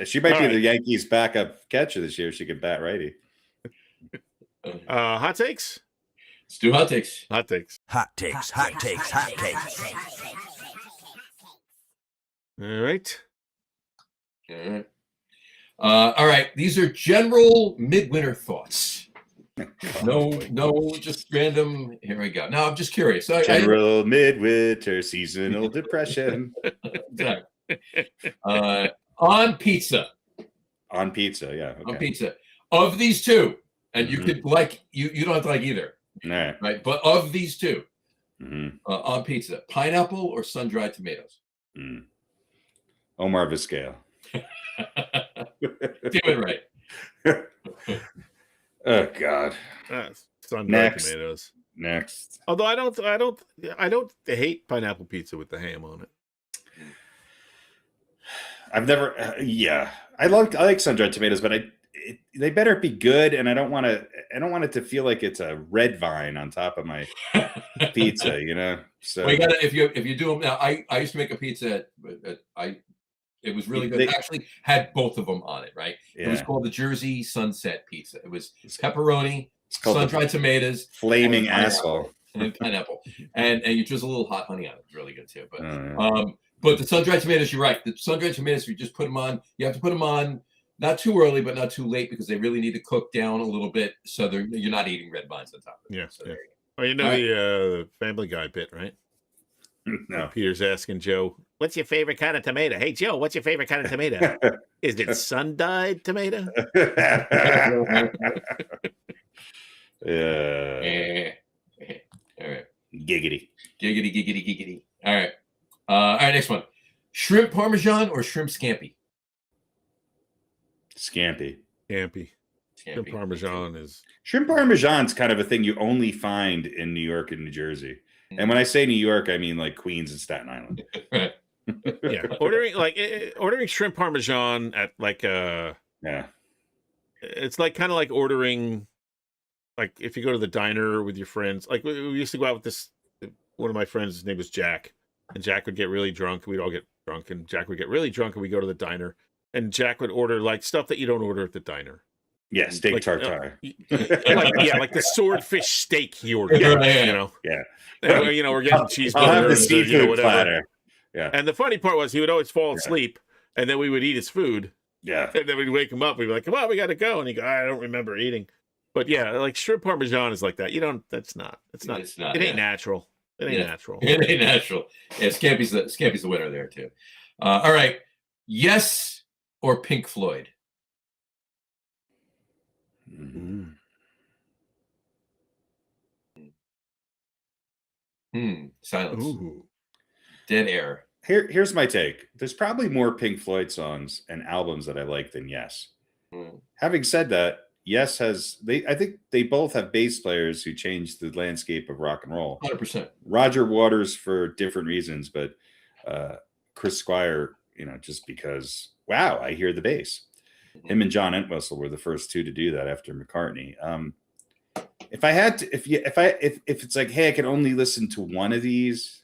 She might be the Yankees' backup catcher this year. She could bat righty. Hot takes? Let's do hot takes. Hot takes. Hot takes. Hot takes. Hot takes. All right. All right. These are general midwinter thoughts. No, just random. Here we go. No, I'm just curious. General midwinter seasonal depression. On pizza. On pizza, yeah. Okay. On pizza. Of these 2, and you could you don't have to like either. Right. But of these 2, on pizza, pineapple or sun-dried tomatoes? Omar Vizquel. Do it right. Oh God. Sun-dried tomatoes. Next. Although I don't hate pineapple pizza with the ham on it. I've never. I like sun-dried tomatoes, but they better be good, and I don't want it to feel like it's a red vine on top of my pizza. So well, you gotta if you do them now. I used to make a pizza. It was really good. It actually had both of them on it, right? Yeah. It was called the Jersey Sunset Pizza. It was pepperoni, sun-dried tomatoes, flaming asshole, and pineapple, and you drizzle a little hot honey on it. It's really good too. But the sun-dried tomatoes, you're right. The sun-dried tomatoes, you just put them on. You have to put them on not too early, but not too late, because they really need to cook down a little bit, so you're not eating red vines on top of it. Yeah. So Well, the Family Guy bit, right? No. Peter's asking Joe, "What's your favorite kind of tomato?" Hey, Joe, what's your favorite kind of tomato? Is it sun-dyed tomato? Yeah. All right. Giggity. Giggity. All right. All right. Next one. Shrimp Parmesan or shrimp scampi? Scampi. Scampi. Shrimp Parmesan is... Shrimp Parmesan's kind of a thing you only find in New York and New Jersey. And when I say New York, I mean like Queens and Staten Island. Right. Yeah, ordering shrimp Parmesan at like a... Yeah. It's like kind of like ordering, like if you go to the diner with your friends. Like we used to go out with this, one of my friends, his name was Jack. And Jack would get really drunk. We'd all get drunk. And Jack would get really drunk and we'd go to the diner. And Jack would order like stuff that you don't order at the diner. Yeah, steak like, tartare. Like the swordfish steak he ordered. Yeah. You know? Yeah. And, you know, we're getting cheeseburgers. I'll have the or, seafood you know, whatever. platter. Yeah. And the funny part was he would always fall asleep. And then we would eat his food. Yeah. And then we'd wake him up. We'd be like, come on, we got to go. And he'd go, I don't remember eating. But yeah, like shrimp Parmesan is like that. You don't, it ain't natural. It ain't natural. It ain't natural. Yeah, Scampi's the winner there too. All right. Yes or Pink Floyd? Mm-hmm. Silence. Ooh. Dead air. Here's my take. There's probably more Pink Floyd songs and albums that I like than Yes. Having said that, Yes I think they both have bass players who changed the landscape of rock and roll. 100%. Roger Waters for different reasons, but Chris Squire, you know, just because, wow, I hear the bass. Him and John Entwistle were the first two to do that after McCartney. If I had to, if it's like, hey, I can only listen to one of these,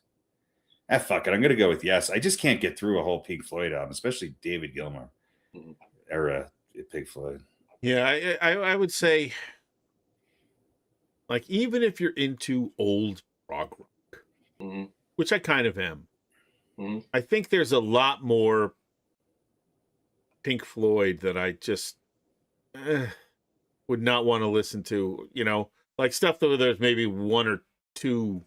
fuck it, I'm gonna go with Yes. I just can't get through a whole Pink Floyd album, especially David Gilmour era Pink Floyd. Yeah, I would say, like, even if you're into old prog rock, which I kind of am, I think there's a lot more Pink Floyd that I just would not want to listen to. You know, like stuff that there's maybe one or two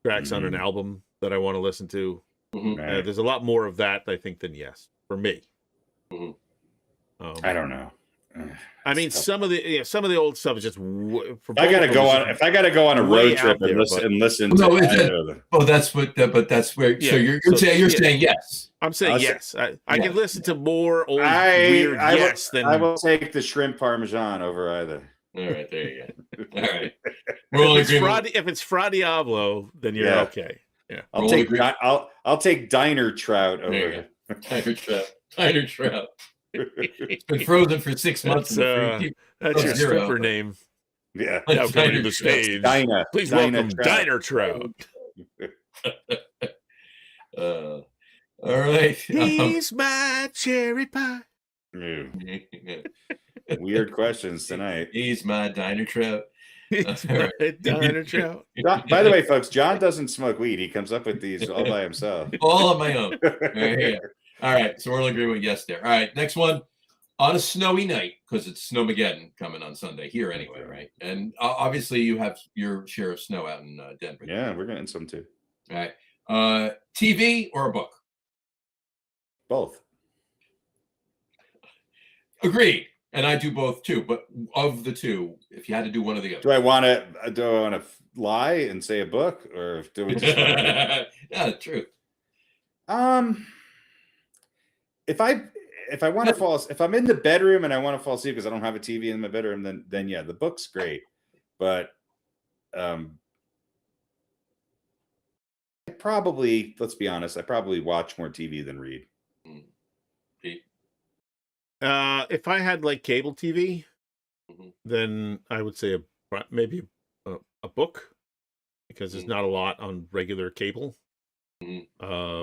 tracks on an album that I want to listen to. There's a lot more of that, I think, than Yes for me. I don't know. I mean, some of the old stuff is just. If I gotta go on a road trip and listen to. That's where. Yeah, so you're saying Yes. I'm saying Yes. I can listen to more old weird Yes than I will take the shrimp Parmesan over either. All right, there you go. All right, we're all agreeing. If it's Fra Diavolo, then you're okay. Yeah, I'll take Diner Trout over. Diner Trout. It's been frozen for 6 months. That's your stripper name. Yeah. Now coming to the stage. Please welcome Diner Trout. All right. He's my cherry pie. Weird questions tonight. He's my Diner Trout. Diner Trout. By the way, folks, John doesn't smoke weed. He comes up with these all by himself. All on my own. Right here. All right, so we're all agreeing with Yes there. All right, next one. On a snowy night, because it's Snowmageddon coming on Sunday here anyway, right? And obviously you have your share of snow out in Denver. Yeah, we're getting some too. All right. TV or a book? Both. Agreed. And I do both too. But of the two, if you had to do one or the other. Do I want to lie and say a book, or do we just yeah, the truth. If I want to fall, if I'm in the bedroom and I want to fall asleep because I don't have a TV in my bedroom, then yeah, the book's great. But let's be honest, I probably watch more TV than read. If I had like cable TV, then I would say maybe a book, because there's not a lot on regular cable.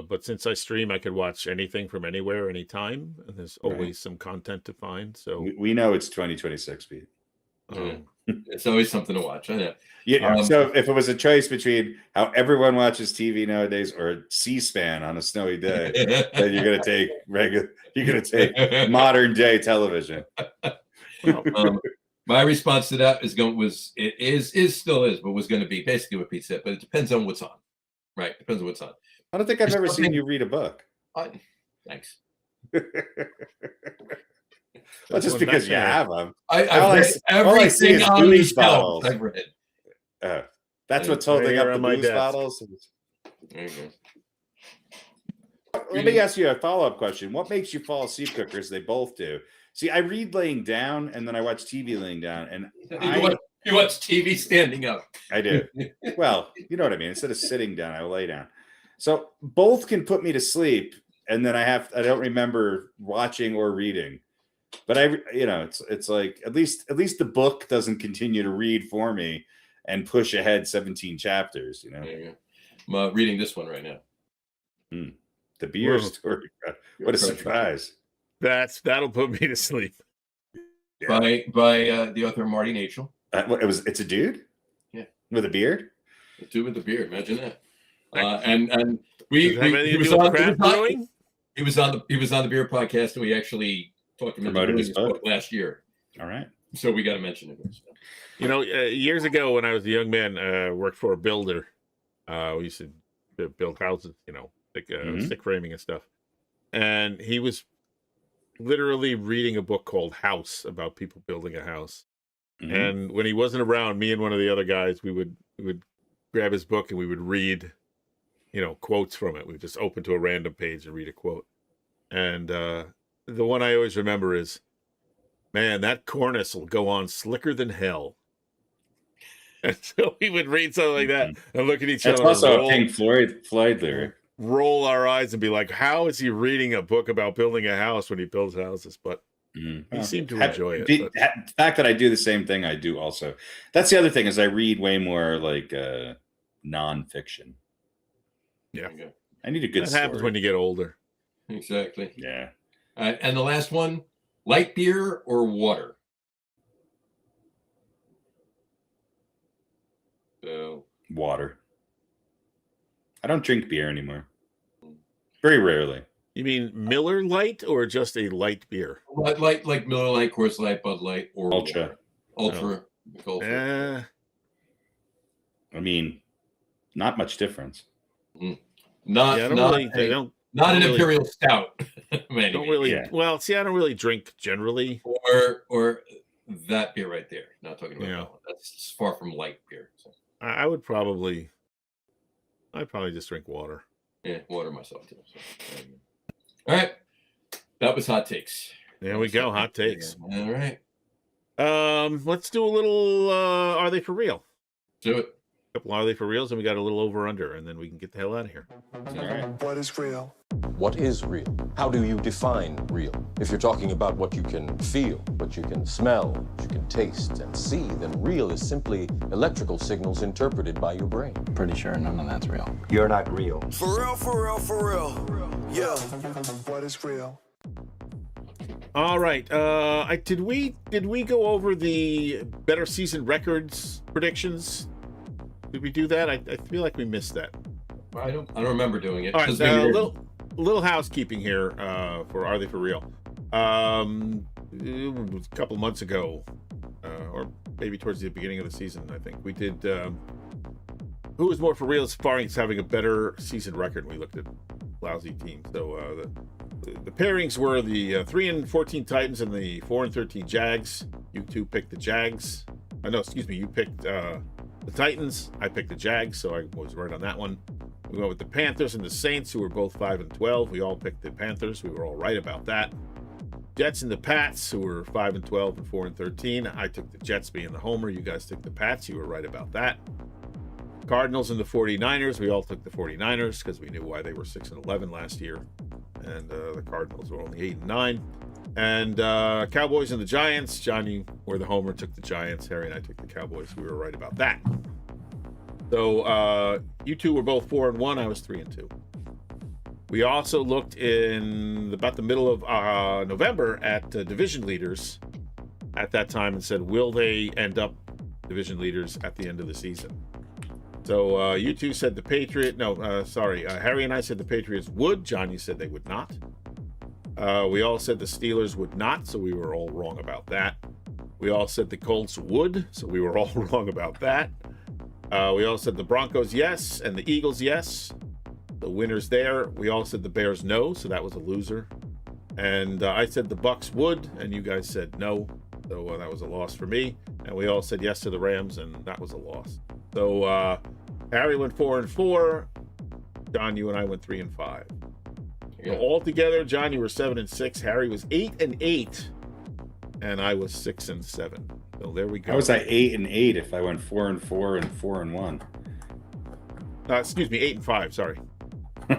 But since I stream, I could watch anything from anywhere, anytime, and there's always some content to find. So we know it's 2026, Pete. It's always something to watch. I know. Yeah. So if it was a choice between how everyone watches TV nowadays or C-SPAN on a snowy day, then you're going to take modern day television. My response to that was still is, but was going to be basically what Pete said. But it depends on what's on. Right. Depends on what's on. I don't think I've ever seen you read a book. Thanks. Well, just because you have them. I've read everything on these shelves I've read. That's what's holding up the booze bottles. There you go. Let me ask you a follow-up question. What makes you fall asleep quicker? As they both do. See, I read laying down, and then I watch TV laying down, and you watch TV standing up. I do. Well, you know what I mean. Instead of sitting down, I lay down. So both can put me to sleep, and then I don't remember watching or reading. But it's like at least the book doesn't continue to read for me and push ahead 17 chapters. You know. There you go. I'm reading this one right now. The beer story. What a surprise! That'll put me to sleep. By the author Marty Nachel. It's a dude. Yeah, with a beard. A dude with a beard. Imagine that. He was on the beer podcast, and we actually talked him into his book last year. All right. So we got to mention it. You know, years ago when I was a young man, worked for a builder. We used to build houses, you know, like stick framing and stuff. And he was literally reading a book called House about people building a house. Mm-hmm. And when he wasn't around, me and one of the other guys, we would grab his book and we would read, you know, quotes from it. We would just open to a random page and read a quote. And the one I always remember is, "Man, that cornice will go on slicker than hell." And so we would read something like that and look at each other. That's also a Pink Floyd lyric. Roll our eyes and be like, how is he reading a book about building a house when he builds houses? But he seemed to enjoy it. The fact that I do the same thing, I do also. That's the other thing, is I read way more like nonfiction. Yeah. I need a good story. Happens when you get older. Exactly. Yeah. And the last one, light beer or water? So water. I don't drink beer anymore. Very rarely. You mean Miller Lite or just a light beer? Light like Miller Lite, Coors Light, Bud Light, or Ultra. Ultra. I mean, not much difference. Not an Imperial Stout. Don't really. Yeah. Well, see, I don't really drink generally. Or that beer right there. Not talking about that one. That's far from light beer. So. I'd probably just drink water. Yeah, water myself too. So. All right, that was hot takes. There we go, hot takes. All right. Let's do a little. Are they for real? Do it. A couple are they for reals, and we got a little over under, and then we can get the hell out of here. All right. What is real? What is real? How do you define real? If you're talking about what you can feel, what you can smell, what you can taste and see, then real is simply electrical signals interpreted by your brain. Pretty sure none of that's real. You're not real. For real, for real, for real. Yeah. What is real? All right. Did we go over the better season records predictions? Did we do that? I feel like we missed that. I don't remember doing it. All right, little housekeeping here for Are They For Real? A couple months ago, or maybe towards the beginning of the season, I think we did. Who was more for real as far as having a better season record? We looked at lousy teams. So the pairings were the 3-14 Titans and the 4-13 Jags. You two picked the Jags. You picked the Titans. I picked the Jags, so I was right on that one. We went with the Panthers and the Saints, who were both 5-12. We all picked the Panthers. We were all right about that. Jets and the Pats, who were 5-12 and 4-13. I took the Jets being the homer. You guys took the Pats. You were right about that. Cardinals and the 49ers. We all took the 49ers because we knew why they were 6-11 last year. And the Cardinals were only 8-9. And Cowboys and the Giants. Johnny were the homer, took the Giants. Harry and I took the Cowboys. We were right about that. So you two were both 4-1. I was 3-2. We also looked in about the middle of November at division leaders at that time and said, will they end up division leaders at the end of the season? So you two said the Patriots. Harry and I said the Patriots would. Johnny said they would not. We all said the Steelers would not, so we were all wrong about that. We all said the Colts would, so we were all wrong about that. We all said the Broncos yes, and the Eagles yes. The winners there. We all said the Bears no, so that was a loser. And I said the Bucks would, and you guys said no, so that was a loss for me. And we all said yes to the Rams, and that was a loss. So Harry went 4-4. John, you and I went 3-5. Yeah. So altogether, John, you were 7-6. Harry was 8-8, and I was 6-7. So there we go. How was I 8-8 if I went 4-4 and 4-1? Excuse me, 8-5. Sorry. All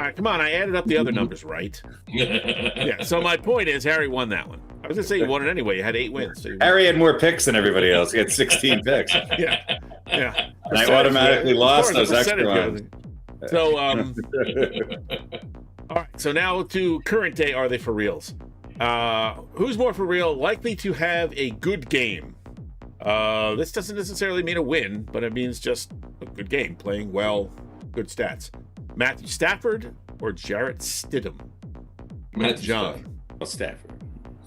right, come on, I added up the other numbers, right? Yeah. So my point is, Harry won that one. I was gonna say you won it anyway. You had 8 wins. So Harry had more picks than everybody else. He had 16 picks. Yeah. And I automatically lost those extra ones. So, all right. So now to current day, are they for reals? Who's more for real? Likely to have a good game. This doesn't necessarily mean a win, but it means just a good game, playing well, good stats. Matthew Stafford or Jarrett Stidham? Matthew John. Well, Stafford.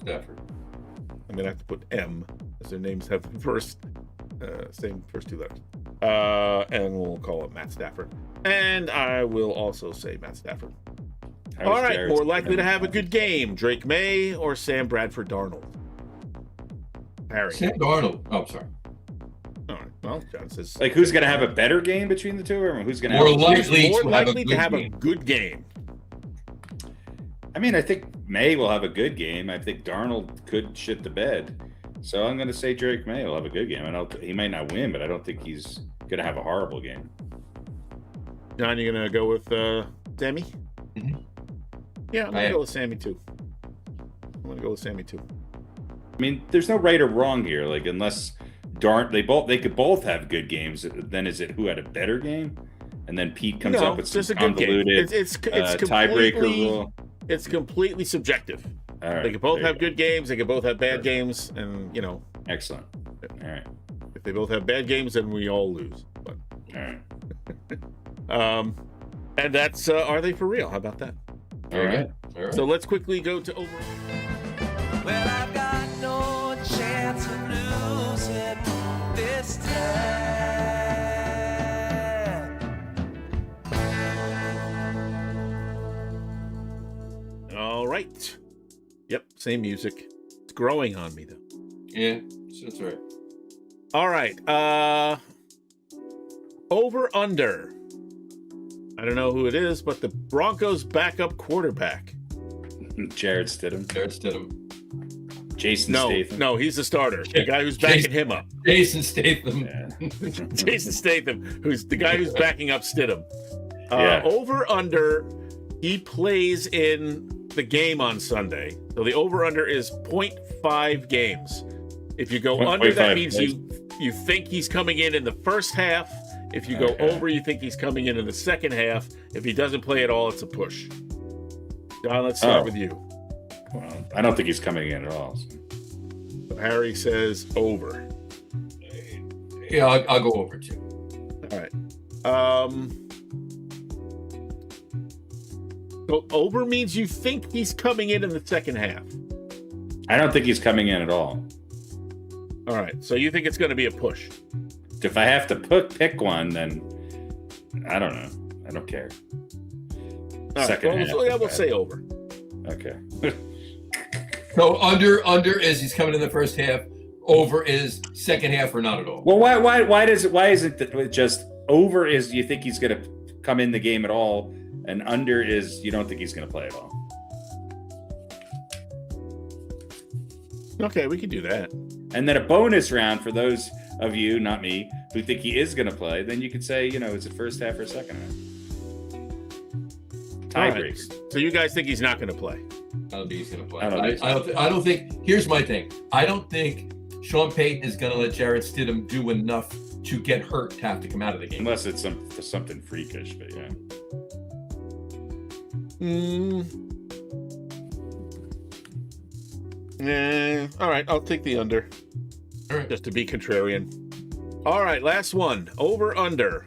I'm gonna have to put M, as their names have the first, same first 2 letters. And we'll call it Matt Stafford. And I will also say Matt Stafford. All right, Jarrett more Stidham? likely to have a good game, Drake May or Sam Bradford Darnold? Harry. Sam Darnold. Oh, sorry. All right. Well, John says Like, who's going to have a better game between the two, or who's going to More have? likely more to have a likely good to have game. a good game. I mean, I think May will have a good game. I think Darnold could shit the bed. So I'm going to say Drake May will have a good game. And he might not win, but I don't think he's going to have a horrible game. John, you gonna go with Sammy? Mhm. Yeah, I'm I gonna am. go with Sammy too. I mean, there's no right or wrong here. Like, unless they could both have good games. Then is it who had a better game? And then Pete comes No, up with just some a good game. convoluted It's tiebreaker completely- rule. It's completely subjective. All right, They could both there you have go. good games. They could both have bad games, and Excellent. All right. if they both have bad games, then we all lose. But All right. and that's are they for real? How about that? Very good. All right. So let's quickly go to over. Well, I've got no chance of losing this time. All right. Yep, same music. It's growing on me though. Yeah, that's right. All right. Over under. I don't know who it is, but the Broncos backup quarterback. Jared Stidham. Jarrett Stidham. Jason No, Statham. no, he's the starter. The guy who's backing him up. Jason Statham. Yeah. Jason Statham, who's the guy who's backing up Stidham. Yeah. Over under, he plays in the game on Sunday. So the over under is 0.5 games. If you go under, that 0.5 means you think he's coming in the first half. If you go Okay. over, you think he's coming in the second half. If he doesn't play at all, it's a push. John, let's start with you. Well, I don't think he's coming in at all. So Harry says over. Yeah, I'll go over too. All right. So over means you think he's coming in the second half. I don't think he's coming in at all. All right. So you think it's going to be a push? If I have to pick one, then I don't know. I don't care. All right, Second well, half. yeah, we'll say over. Okay. So under is he's coming in the first half. Over is second half or not at all. Well, why isn't it just over is you think he's going to come in the game at all, and under is you don't think he's going to play at all. Okay, we can do that. And then a bonus round for those of you, not me, who think he is going to play. Then you could say, is it first half or second half? All right. Tiebreaker. So you guys think he's not going to play? I don't think he's going to play. I don't think so. I don't think. Here's my thing. I don't think Sean Payton is going to let Jarrett Stidham do enough to get hurt to have to come out of the game. Unless it's something freakish, but yeah. All right, I'll take the under. All right. Just to be contrarian. All right, last one. Over under.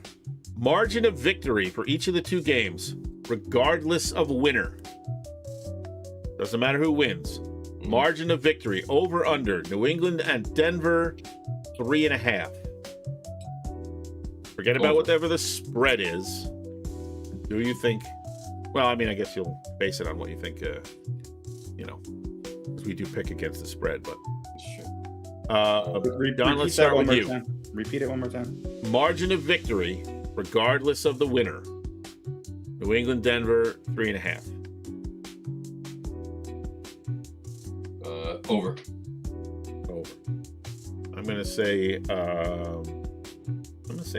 Margin of victory for each of the two games, regardless of winner. Doesn't matter who wins. Margin of victory. Over under. New England and Denver, 3.5. Forget about Over. whatever the spread is. Do you think? Well, I mean, I guess you'll base it on what you think. Because we do pick against the spread, but. Don, let's start with you. Repeat it one more time. Margin of victory, regardless of the winner. New England, Denver, 3.5. Over. Over. I'm gonna say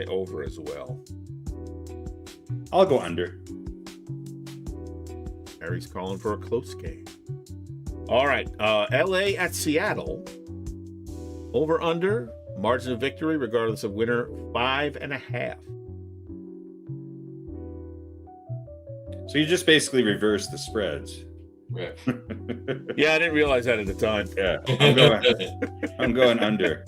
over as well. I'll go under. Harry's calling for a close game. All right, LA at Seattle. Over under, margin of victory, regardless of winner, 5.5. So you just basically reverse the spreads. Yeah. Yeah, I didn't realize that at the time. Yeah, I'm going under.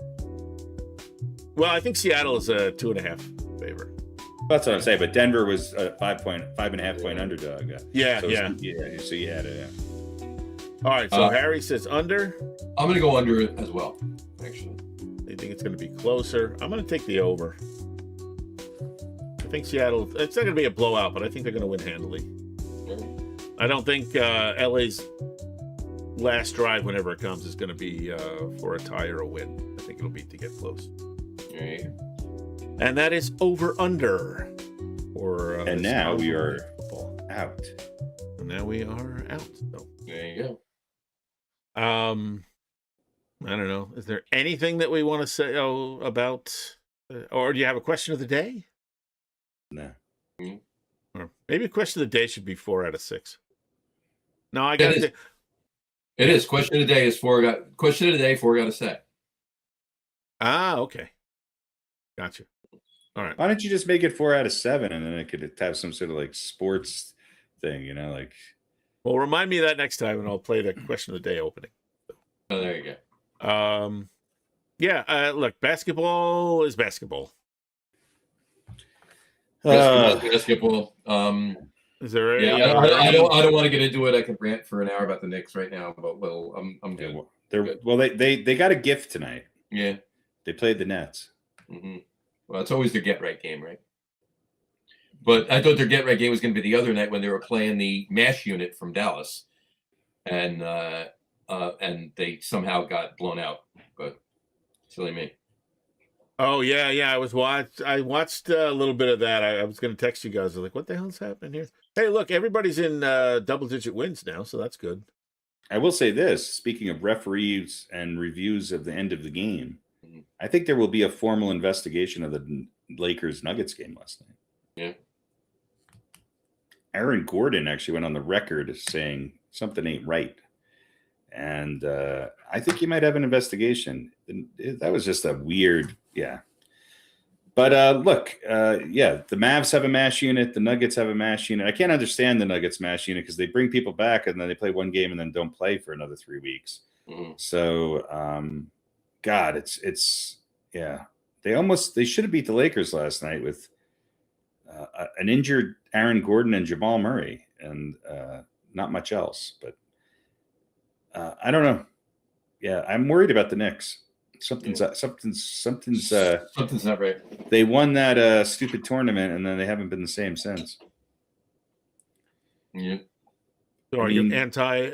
Well, I think Seattle is a 2.5 favorite. That's what I'm saying. But Denver was a 5.5 point underdog. Yeah, So yeah. So you had it. All right, so Harry says under. I'm going to go under it as well, actually. They think it's going to be closer. I'm going to take the over. I think Seattle, it's not going to be a blowout, but I think they're going to win handily. I don't think LA's last drive, whenever it comes, is going to be for a tie or a win. I think it'll be to get close. Right. And that is over under. And now we are out. And now we are out. So. There you go. I don't know. Is there anything that we want to say about, or do you have a question of the day? No. Or maybe a question of the day should be 4 out of 6. No, I got it. It is. Question of the day is 4 got to say. Ah, okay. Gotcha. All right. Why don't you just make it 4 out of 7, and then it could have some sort of like sports thing, like. Well, remind me of that next time, and I'll play the question of the day opening. Oh, there you go. Yeah. Look, basketball is basketball. Basketball. Is there? I don't want to get into it. I could rant for an hour about the Knicks right now, but I'm good. They got a gift tonight. Yeah. They played the Nets. Mm-hmm. Well, it's always the get right game, right? But I thought their get right game was going to be the other night when they were playing the MASH unit from Dallas, and they somehow got blown out. But silly me. Oh yeah. I watched a little bit of that. I was going to text you guys. I was like, "What the hell's happening here?" Hey, look, everybody's in double-digit wins now, so that's good. I will say this: speaking of referees and reviews of the end of the game, I think there will be a formal investigation of the Lakers Nuggets game last night. Yeah. Aaron Gordon actually went on the record as saying something ain't right. And I think he might have an investigation. That was just a weird, yeah. But look, the Mavs have a MASH unit. The Nuggets have a MASH unit. I can't understand the Nuggets MASH unit because they bring people back and then they play one game and then don't play for another 3 weeks. Mm-hmm. So, God, it's yeah. They should have beat the Lakers last night with an injured Aaron Gordon and Jamal Murray and not much else. But I don't know. Yeah, I'm worried about the Knicks. Something's not right. They won that stupid tournament and then they haven't been the same since. Yeah. So are you anti?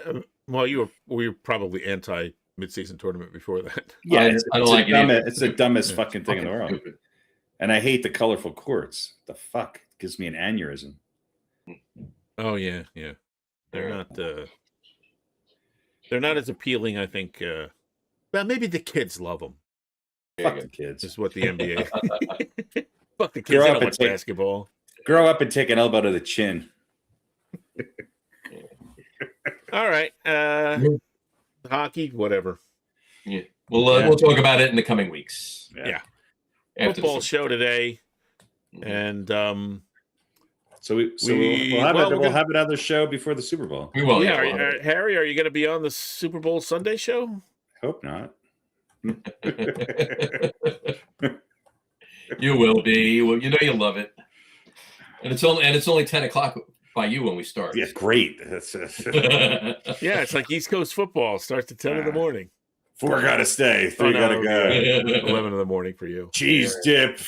Well, you were probably anti midseason tournament before that. Yeah, I don't like it. It's the dumbest fucking thing in the world. Stupid. And I hate the colorful courts. The fuck? It gives me an aneurysm. Oh yeah. They're not as appealing, I think. Well, maybe the kids love them. Fuck the kids. Is what the NBA. Fuck the kids. They don't watch basketball. Grow up and take an elbow to the chin. All right. Hockey, whatever. Yeah. We'll talk about it in the coming weeks. Yeah. Football show today. And we'll have another show before the Super Bowl. We will. Yeah. Harry, are you going to be on the Super Bowl Sunday show? Hope not. You will be. You know love it. And it's only 10 o'clock by you when we start. Yeah, great. Yeah, it's like East Coast football. Starts at 10 in the morning. 4 gotta stay. 3 gotta go. 11 in the morning for you. Cheese dip.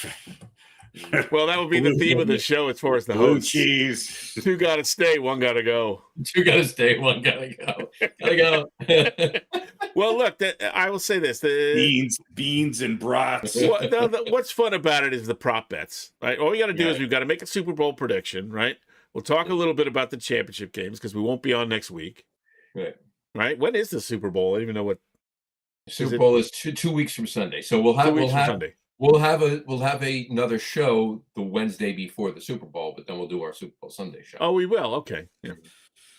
Well, that would be the theme of the show as far as the host. Cheese. 2 gotta stay, 1 gotta go. 2 gotta stay, 1 gotta go. Gotta go. Well, look, I will say this: beans and brats. What's fun about it is the prop bets. Right? All we got to do is we've got to make a Super Bowl prediction, right? We'll talk a little bit about the championship games because we won't be on next week. Right. Right? When is the Super Bowl? I don't even know what. Super Bowl is 2 weeks from Sunday. So we'll have 2 weeks from Sunday. We'll have another show the Wednesday before the Super Bowl, but then we'll do our Super Bowl Sunday show. Oh, we will. Okay. Yeah.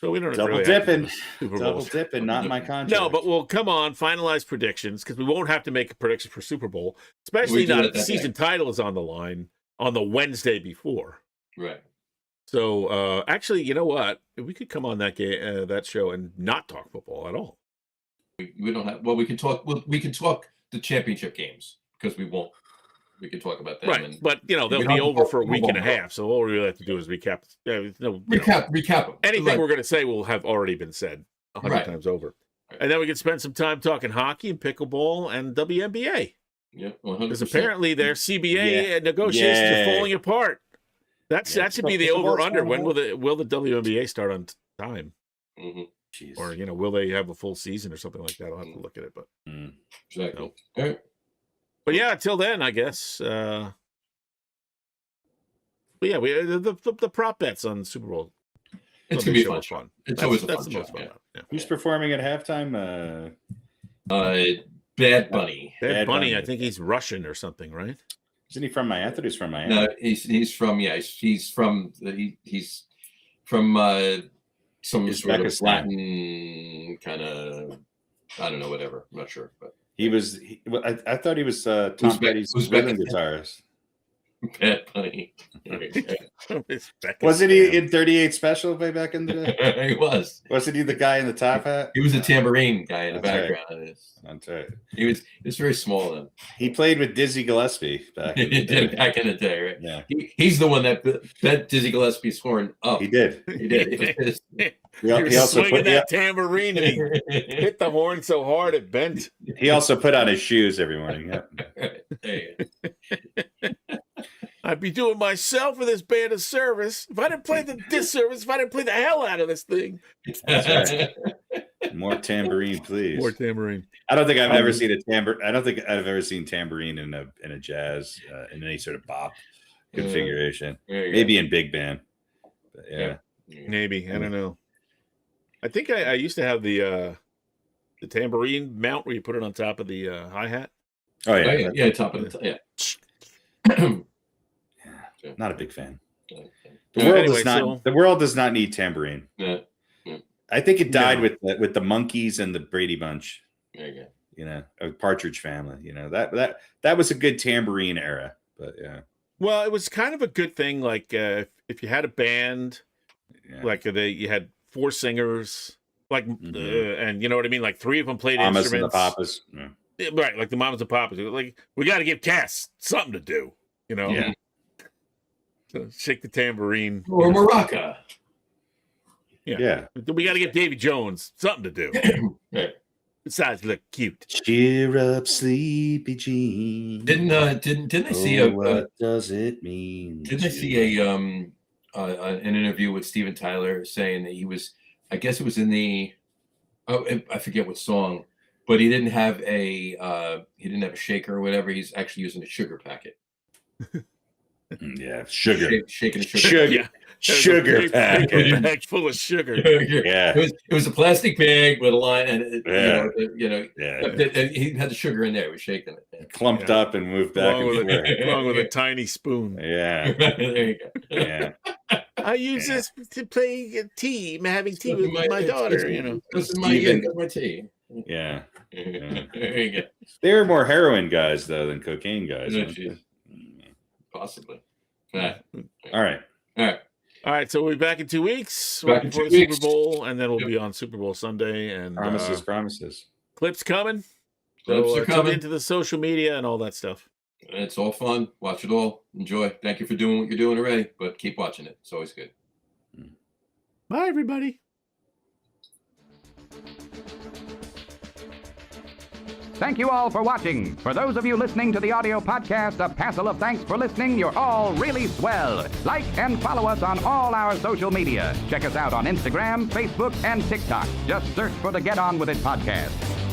So we don't Double really dipping. Super Double Bowls. dipping, not in my contract. No, but we'll come on, finalize predictions because we won't have to make a prediction for Super Bowl, especially not if the season title is on the line on the Wednesday before. Right. So actually, you know what? We could come on that show and not talk football at all. We don't have. Well, we can talk. We can talk the championship games because we won't. We can talk about them. Right, but they'll be over for a week and a half. So all we really have to do is recap. Recap them. Anything we're going to say will have already been said 100 times over, and then we can spend some time talking hockey and pickleball and WNBA. Yeah, because apparently their CBA negotiations are falling apart. That should be the over/under. When will the WNBA start on time? Mm-hmm. Or will they have a full season or something like that? I'll have to look at it. But exactly. All right. But yeah, until then, I guess. But yeah, the prop bets on Super Bowl. It's gonna be fun. It's always that's the most fun. fun. Yeah. Who's performing at halftime? Bad Bunny. Bad Bunny. I think he's Russian or something, right? Isn't he from Miami? I thought he was from Miami. No, he's from some sort of Latin kind of, I don't know, whatever. I'm not sure, but he was. I thought he was Tom Petty's rhythm guitarist. Bad Bunny. Wasn't he in 38 Special way back in the day? He was. Wasn't he the guy in the top hat? He was a tambourine guy in the That's background. Right. That's right. He was very small then. He played with Dizzy Gillespie back in the day. Back in the day, right? Yeah. He's the one that bent Dizzy Gillespie's horn up. He did. He did. He also swinging that tambourine and he hit the horn so hard it bent. He also put on his shoes every morning. Right. There you go. I'd be doing myself with this band a service if I didn't play the disservice, if I didn't play the hell out of this thing. That's right. More tambourine, please. More tambourine. I don't think I've ever seen a tambourine. I don't think I've ever seen tambourine in a jazz in any sort of bop configuration. Maybe in big band. But yeah. Maybe. I don't know. I think I used to have the tambourine mount where you put it on top of the hi-hat. Oh yeah. Yeah, top of the Not a big fan. The world does not need tambourine. Yeah. I think it died with the Monkees and the Brady Bunch. There you go. A Partridge Family. That was a good tambourine era. But yeah. Well, it was kind of a good thing. Like if you had a band, like you had 4 singers, like and you know what I mean. Like 3 of them played Mamas instruments. And the Papas. Yeah. Right, like the Mamas and Papas. Like we got to give Cass something to do. Yeah. So shake the tambourine. Or maraca. Yeah. We got to give Davy Jones something to do. Right. Besides look cute. Cheer up, sleepy Jean. Didn't I see what does it mean? Didn't I see an interview with Steven Tyler saying that he was, I guess it was in the, I forget what song, but he didn't have a shaker or whatever. He's actually using a sugar packet. Yeah, sugar. Shaking a sugar. Sugar packet. Bag full of sugar. Yeah. It was a plastic bag with a line, and and he had the sugar in there. He was shaking it. Clumped up and moved back and forth. Along with a tiny spoon. Yeah. There you go. Yeah. I use this to play tea, having tea with my daughter, This is my tea. Yeah. There you go. They were more heroin guys, though, than cocaine guys. Possibly. All right. All right, so we'll be back in 2 weeks. Back in before 2 the weeks. Super Bowl, and then we'll be on Super Bowl Sunday. And Promises. Clips coming. Clips are coming. Into the social media and all that stuff. It's all fun. Watch it all. Enjoy. Thank you for doing what you're doing already, but keep watching it. It's always good. Bye, everybody. Thank you all for watching. For those of you listening to the audio podcast, a passel of thanks for listening. You're all really swell. Like and follow us on all our social media. Check us out on Instagram, Facebook, and TikTok. Just search for the Get On With It podcast.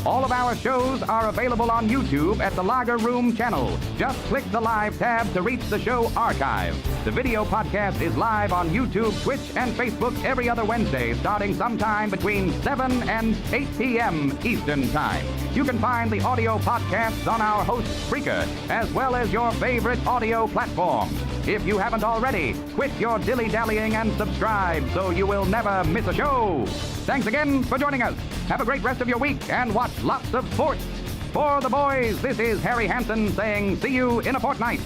All of our shows are available on YouTube at the Lager Room channel. Just click the Live tab to reach the show archive. The video podcast is live on YouTube, Twitch, and Facebook every other Wednesday, starting sometime between 7 and 8 p.m. Eastern Time. You can find the audio podcasts on our host, Spreaker, as well as your favorite audio platform. If you haven't already, quit your dilly-dallying and subscribe so you will never miss a show. Thanks again for joining us. Have a great rest of your week and watch lots of sports. For the boys, this is Harry Hansen saying see you in a fortnight.